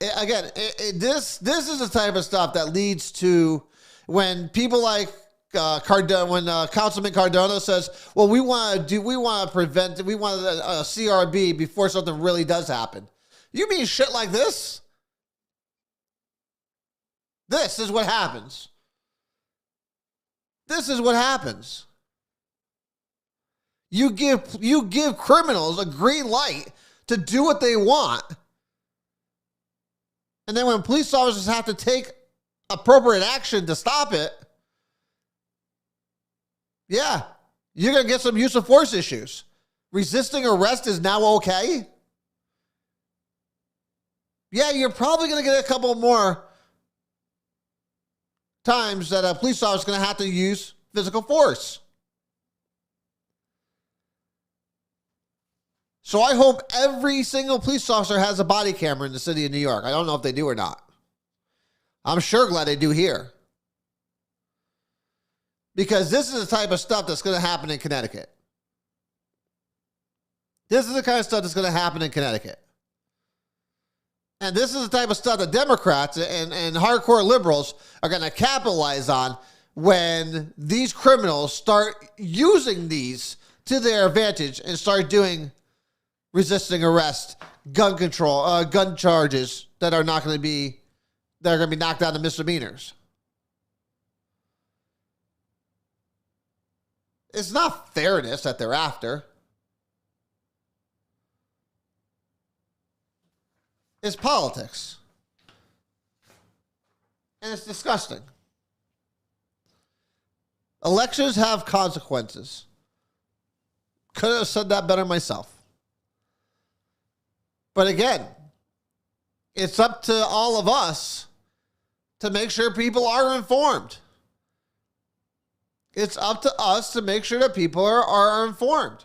This is the type of stuff that leads to when people like Councilman Cardona says, "Well, we want a CRB before something really does happen." You mean shit like this? This is what happens. This is what happens. You give criminals a green light to do what they want. And then when police officers have to take appropriate action to stop it, yeah, you're going to get some use of force issues. Resisting arrest is now okay. Yeah, you're probably going to get a couple more times that a police officer is going to have to use physical force. So I hope every single police officer has a body camera in the city of New York. I don't know if they do or not. I'm sure glad they do here. Because this is the type of stuff that's going to happen in Connecticut. This is the kind of stuff that's going to happen in Connecticut. And this is the type of stuff that Democrats and hardcore liberals are going to capitalize on when these criminals start using these to their advantage and start doing resisting arrest, gun control, gun charges that are not going to be knocked down to misdemeanors. It's not fairness that they're after. It's politics. And it's disgusting. Elections have consequences. Could have said that better myself. But again, it's up to all of us to make sure people are informed. It's up to us to make sure that people are informed.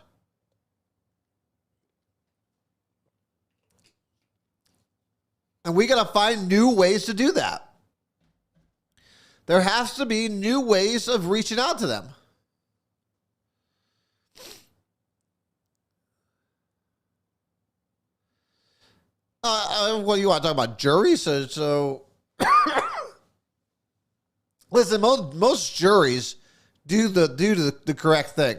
And we got to find new ways to do that. There has to be new ways of reaching out to them. What do you want to talk about? Juries? So listen, most juries do the correct thing.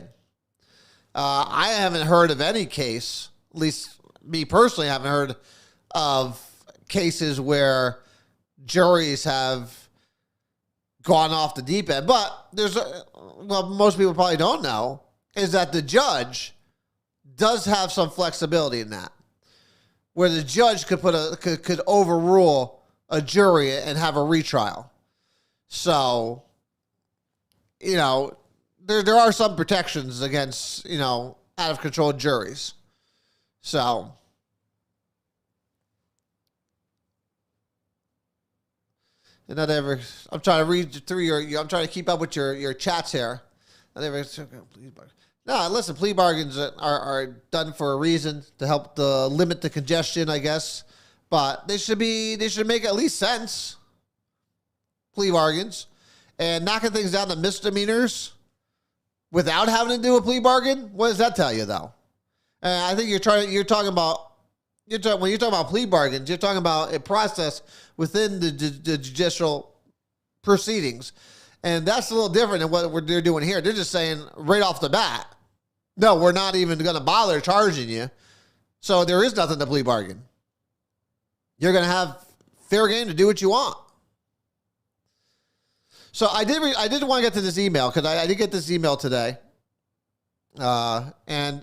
I haven't heard of any case, at least me personally, haven't heard of cases where juries have gone off the deep end. But most people probably don't know, is that the judge does have some flexibility in that, where the judge could overrule a jury and have a retrial. So, there are some protections against, out of control juries. So, and not ever, I'm trying to read through I'm trying to keep up with your chats here. No, listen, plea bargains are done for a reason, to help limit the congestion, I guess. But they should make at least sense. Plea bargains. And knocking things down to misdemeanors without having to do a plea bargain, what does that tell you, though? And I think when you're talking about plea bargains, you're talking about a process within the judicial proceedings. And that's a little different than what they're doing here. They're just saying right off the bat, no, we're not even going to bother charging you. So there is nothing to plea bargain. You're going to have fair game to do what you want. So I did want to get to this email, because I did get this email today. And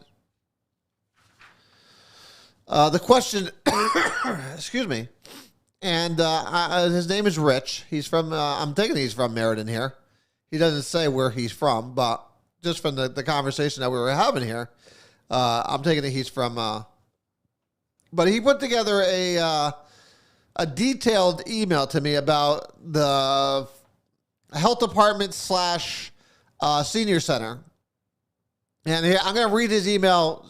the question, excuse me, and his name is Rich. He's from, I'm thinking he's from Meriden here. He doesn't say where he's from, but just from the conversation that we were having here, I'm taking it he's from, but he put together a detailed email to me about the health department / senior center. And here, I'm going to read his email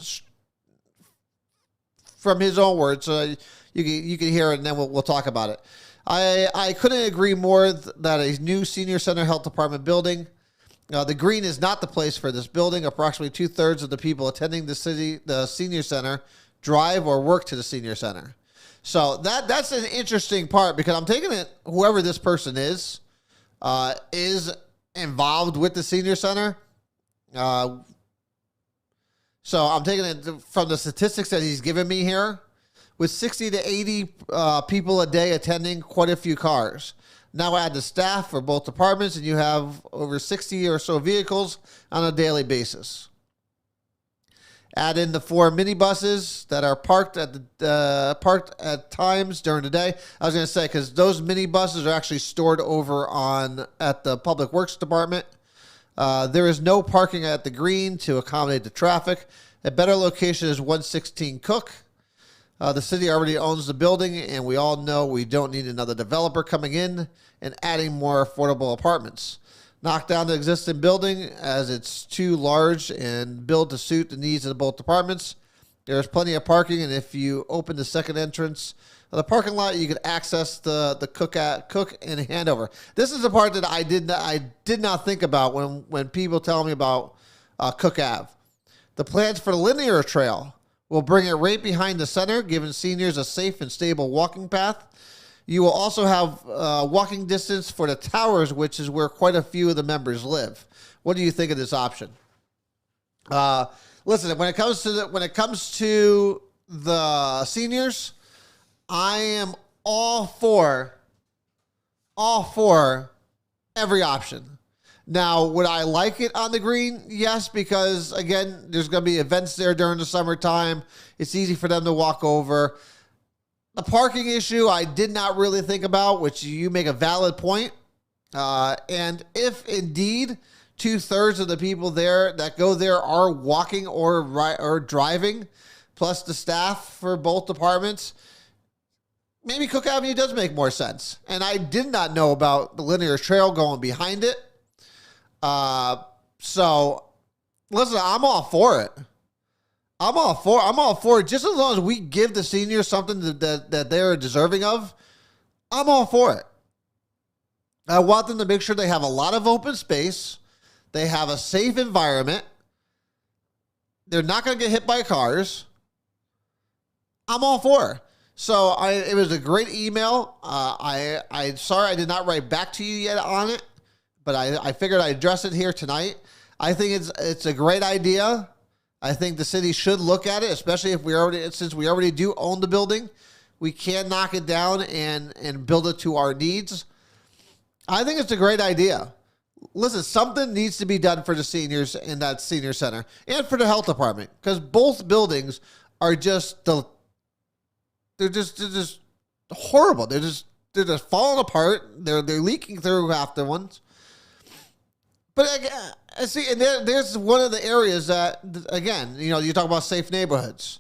from his own words, so you can hear it, and then we'll talk about it. I couldn't agree more that a new senior center health department building. The green is not the place for this building. Approximately 2/3 of the people attending the senior center, drive or work to the senior center. So that's an interesting part, because I'm taking it whoever this person is involved with the senior center. So I'm taking it from the statistics that he's given me here. With 60 to 80 people a day attending, quite a few cars. Now add the staff for both departments, and you have over 60 or so vehicles on a daily basis. Add in the 4 minibuses that are parked at times during the day. I was going to say, because those minibuses are actually stored over at the Public Works Department. There is no parking at the green to accommodate the traffic. A better location is 116 Cook. The city already owns the building, and we all know we don't need another developer coming in and adding more affordable apartments. Knock down the existing building as it's too large and build to suit the needs of both departments. There's plenty of parking, and if you open the second entrance of the parking lot, you can access the Cook and Handover. This is the part that I did not think about when people tell me about Cook Ave. The plans for the linear trail will bring it right behind the center, giving seniors a safe and stable walking path. You will also have walking distance for the towers, which is where quite a few of the members live. What do you think of this option? Listen, when it comes to the seniors, I am all for every option. Now, would I like it on the green? Yes, because again, there's going to be events there during the summertime. It's easy for them to walk over. The parking issue, I did not really think about, which you make a valid point. And if indeed 2/3 of the people there that go there are walking or driving, plus the staff for both departments, maybe Cook Avenue does make more sense. And I did not know about the linear trail going behind it. So listen, I'm all for it. I'm all for it. Just as long as we give the seniors something that they're deserving of, I'm all for it. I want them to make sure they have a lot of open space. They have a safe environment. They're not going to get hit by cars. I'm all for it. So it was a great email. I'm sorry I did not write back to you yet on it, but I figured I'd address it here tonight. I think it's a great idea. I think the city should look at it, especially since we already do own the building. We can knock it down and build it to our needs. I think it's a great idea. Listen, something needs to be done for the seniors in that senior center and for the health department, because both buildings are just they're just horrible. They're just falling apart. They're leaking through half the ones. But see, and there's one of the areas that, again, you talk about safe neighborhoods.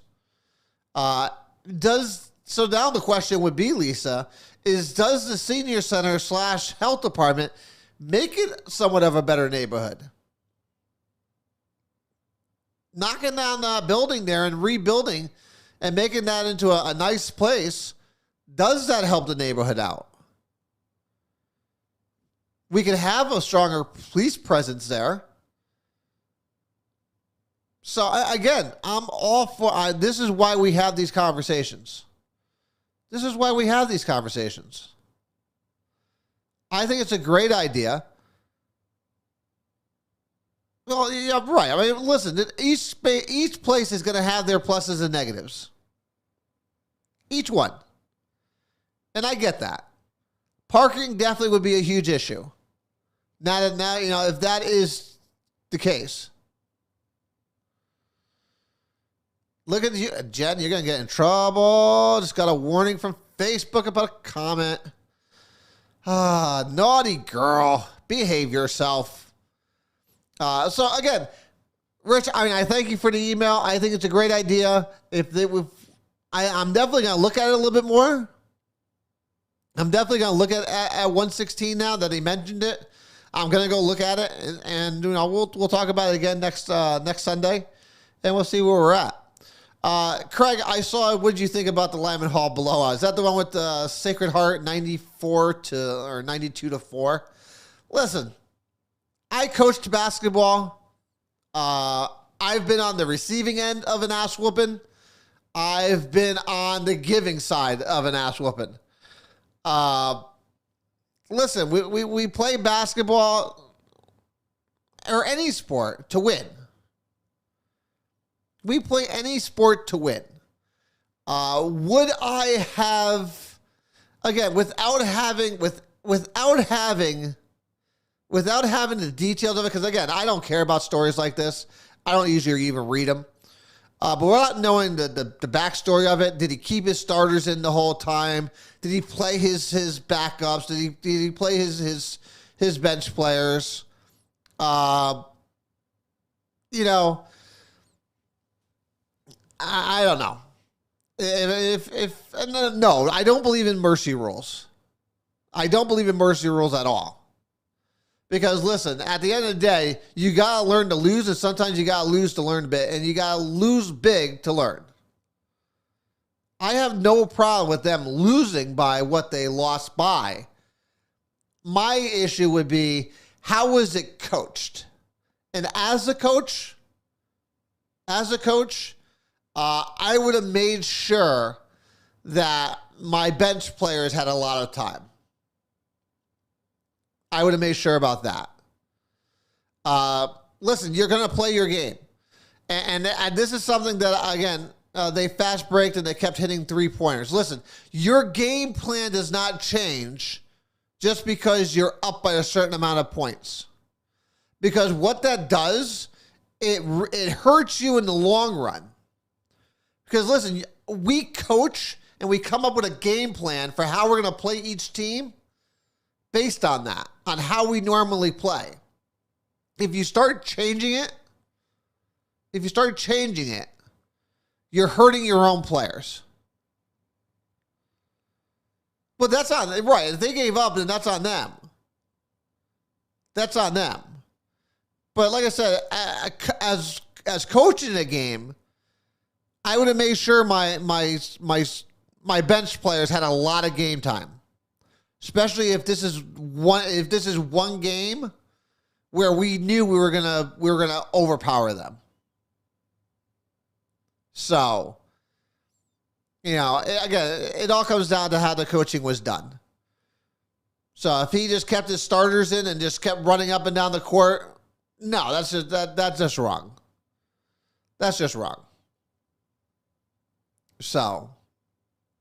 So now the question would be, Lisa, does the senior center / health department make it somewhat of a better neighborhood? Knocking down that building there and rebuilding and making that into a nice place, does that help the neighborhood out? We could have a stronger police presence there. So again, I'm all for. This is why we have these conversations. I think it's a great idea. Well, yeah, right. I mean, listen, each place is going to have their pluses and negatives. Each one. And I get that. Parking definitely would be a huge issue. Now, if that is the case. Look at you, Jen, you're going to get in trouble. Just got a warning from Facebook about a comment. Naughty girl. Behave yourself. So again, Rich, I thank you for the email. I think it's a great idea. I'm definitely going to look at it a little bit more. I'm definitely going to look at 116 now that he mentioned it. I'm going to go look at it, and we'll talk about it again next Sunday, and we'll see where we're at. Craig, I saw. What did you think about the Lyman Hall blowout? Is that the one with the Sacred Heart 92-4? Listen, I coached basketball. I've been on the receiving end of an ass whooping. I've been on the giving side of an ass whooping. Listen, we play basketball or any sport to win. We play any sport to win. Would I have, again, without having the details of it, because again, I don't care about stories like this. I don't usually even read them. But without knowing the backstory of it, did he keep his starters in the whole time? Did he play his backups? Did he play his bench players? I don't know. No, I don't believe in mercy rules. I don't believe in mercy rules at all. Because listen, at the end of the day, you got to learn to lose, and sometimes you got to lose to learn a bit, and you got to lose big to learn. I have no problem with them losing by what they lost by. My issue would be, how was it coached? And as a coach, I would have made sure that my bench players had a lot of time. I would have made sure about that. Listen, you're going to play your game. And this is something that, again, they fast braked and they kept hitting 3-pointers. Listen, your game plan does not change just because you're up by a certain amount of points. Because what that does, it hurts you in the long run. Because listen, we coach and we come up with a game plan for how we're going to play each team based on that, on how we normally play. If you start changing it, you're hurting your own players. But that's on, right. If they gave up, then that's on them. That's on them. But like I said, as coaching a game, I would have made sure my bench players had a lot of game time. Especially if this is one game where we knew we were gonna overpower them. So, again, it all comes down to how the coaching was done. So if he just kept his starters in and just kept running up and down the court, no, that's just wrong. That's just wrong. So,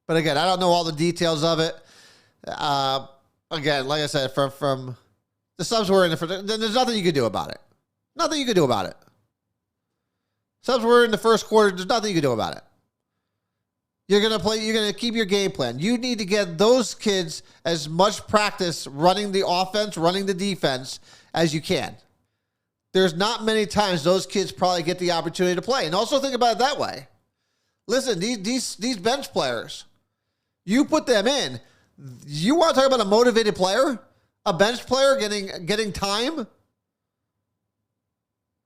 but again, I don't know all the details of it. Again, like I said, from the subs were in it, then there's nothing you could do about it. Nothing you could do about it. Subs were in the first quarter. There's nothing you can do about it. You're going to play. You're going to keep your game plan. You need to get those kids as much practice running the offense, running the defense as you can. There's not many times those kids probably get the opportunity to play. And also think about it that way. Listen, these bench players, you put them in. You want to talk about a motivated player? A bench player getting time?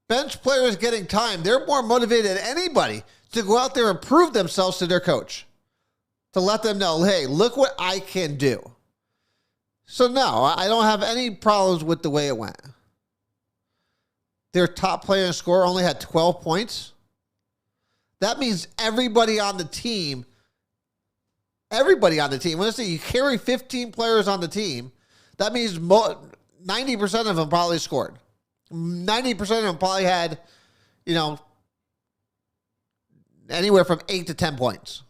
Bench players getting time. They're more motivated than anybody to go out there and prove themselves to their coach. To let them know, hey, look what I can do. So no, I don't have any problems with the way it went. Their top player and scorer only had 12 points. That means everybody on the team, when I say you carry 15 players on the team, that means 90% of them probably scored. 90% of them probably had, anywhere from 8 to 10 points.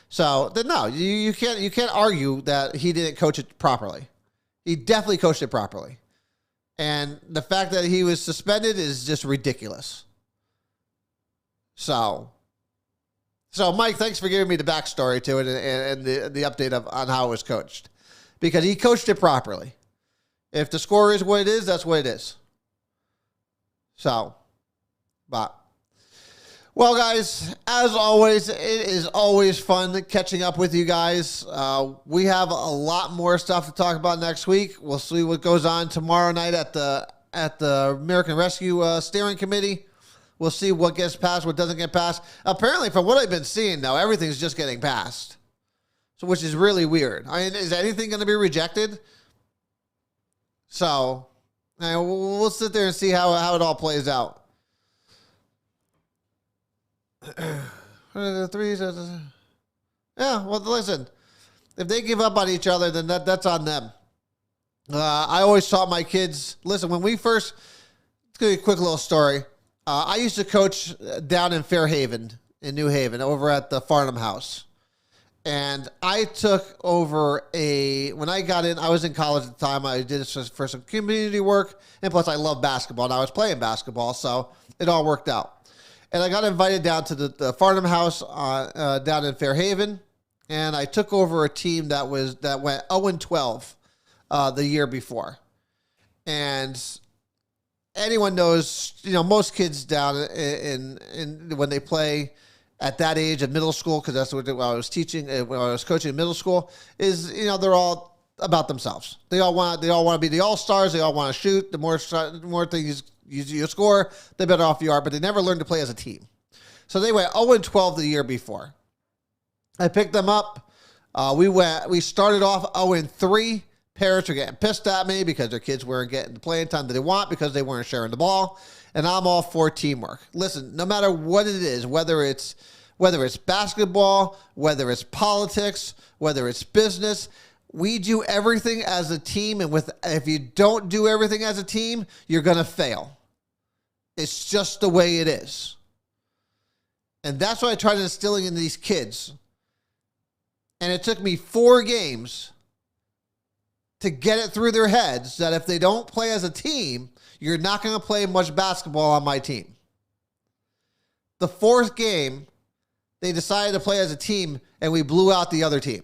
So then no, you can't argue that he didn't coach it properly. He definitely coached it properly. And the fact that he was suspended is just ridiculous. So Mike, thanks for giving me the backstory to it and the update on how it was coached. Because he coached it properly. If the score is what it is, that's what it is. So, well, guys, as always, it is always fun catching up with you guys. We have a lot more stuff to talk about next week. We'll see what goes on tomorrow night at the American Rescue Steering Committee. We'll see what gets passed, what doesn't get passed. Apparently, from what I've been seeing, though, everything's just getting passed. So, which is really weird. I mean, is anything going to be rejected? So, we'll sit there and see how it all plays out. The threes. Yeah, well, listen. If they give up on each other, then that's on them. I always taught my kids, listen, when we first, let's give you a quick little story. I used to coach down in Fairhaven, in New Haven, over at the Farnham House. And I took over when I got in, I was in college at the time. I did this for some community work. And plus, I love basketball. And I was playing basketball, so it all worked out. And I got invited down to the Farnham House down in Fairhaven. And I took over a team that went 0-12 the year before. And anyone knows, most kids down in when they play at that age of middle school, because that's what I was teaching when I was coaching in middle school, is they're all about themselves. They all want to be the all-stars. They all want to shoot. The more things you score, the better off you are. But they never learn to play as a team. So they went 0-12 the year before. I picked them up. We started off 0-3. Parents were getting pissed at me because their kids weren't getting the playing time that they want because they weren't sharing the ball. And I'm all for teamwork. Listen, no matter what it is, whether it's Whether it's basketball, whether it's politics, whether it's business, we do everything as a team. And if you don't do everything as a team, you're going to fail. It's just the way it is. And that's what I tried instilling in these kids. And it took me 4 games to get it through their heads that if they don't play as a team, you're not going to play much basketball on my team. The 4th game, they decided to play as a team, and we blew out the other team.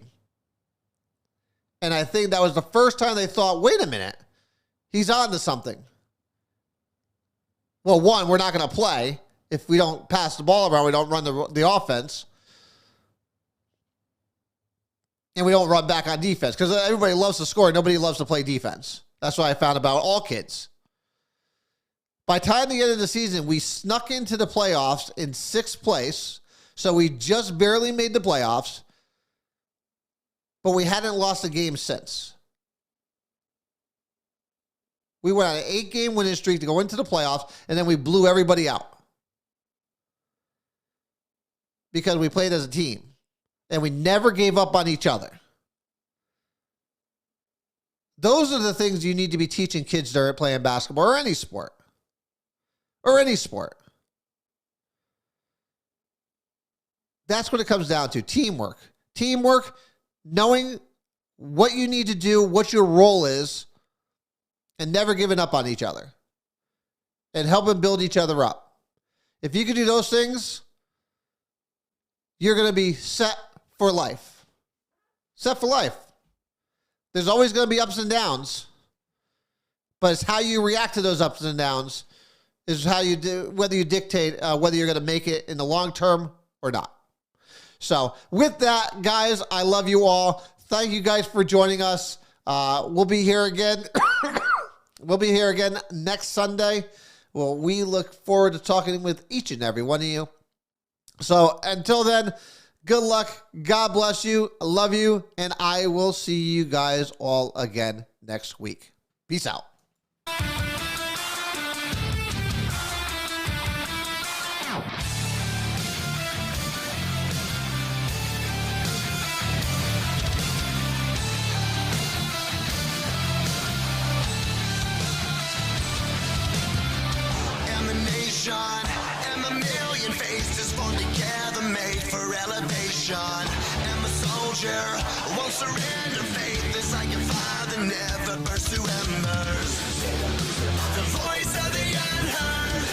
And I think that was the first time they thought, wait a minute, he's on to something. Well, one, we're not going to play if we don't pass the ball around, we don't run the offense. And we don't run back on defense because everybody loves to score. Nobody loves to play defense. That's what I found about all kids. By the time the end of the season, we snuck into the playoffs in 6th place. So we just barely made the playoffs. But we hadn't lost a game since. We went on an 8-game winning streak to go into the playoffs, and then we blew everybody out. Because we played as a team. And we never gave up on each other. Those are the things you need to be teaching kids that are playing basketball or any sport. Or any sport. That's what it comes down to. Teamwork. Teamwork, knowing what you need to do, what your role is, and never giving up on each other. And helping build each other up. If you can do those things, you're going to be set for life. Set for life. There's always going to be ups and downs. But it's how you react to those ups and downs is how you do, whether you dictate whether you're going to make it in the long term or not. So with that, guys, I love you all. Thank you guys for joining us. We'll be here again. We'll be here again next Sunday. Well, we look forward to talking with each and every one of you. So until then, good luck. God bless you. I love you. And I will see you guys all again next week. Peace out. And a million faces formed together, made for elevation. And the soldier won't surrender faith. It's like a fire that never burns to embers. The voice of the unheard.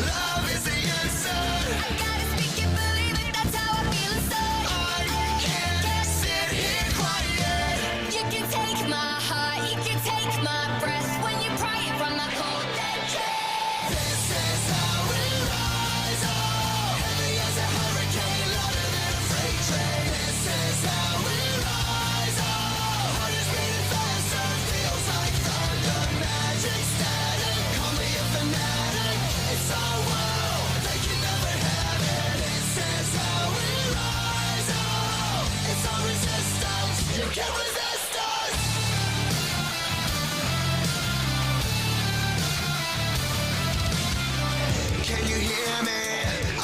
Love is the answer. I gotta speak it, believe it, that's how I feel inside. I can't sit here quiet. You can take my heart, you can take my breath. When you pry it from my cold dead chest. This is how we rise up. Heavy as a hurricane, louder than a freight train. This is how we rise up. Heart is beating faster, feels like thunder. Magic static, call me a fanatic. It's our world, they can never have it. This is how we rise up. It's our resistance, you can't resist us. Can you hear me?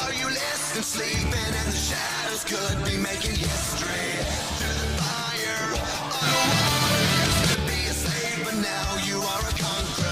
Are you listening? Sleeping in the shadows could be making history. Through the fire, I don't want to be a slave, but now you are a conqueror.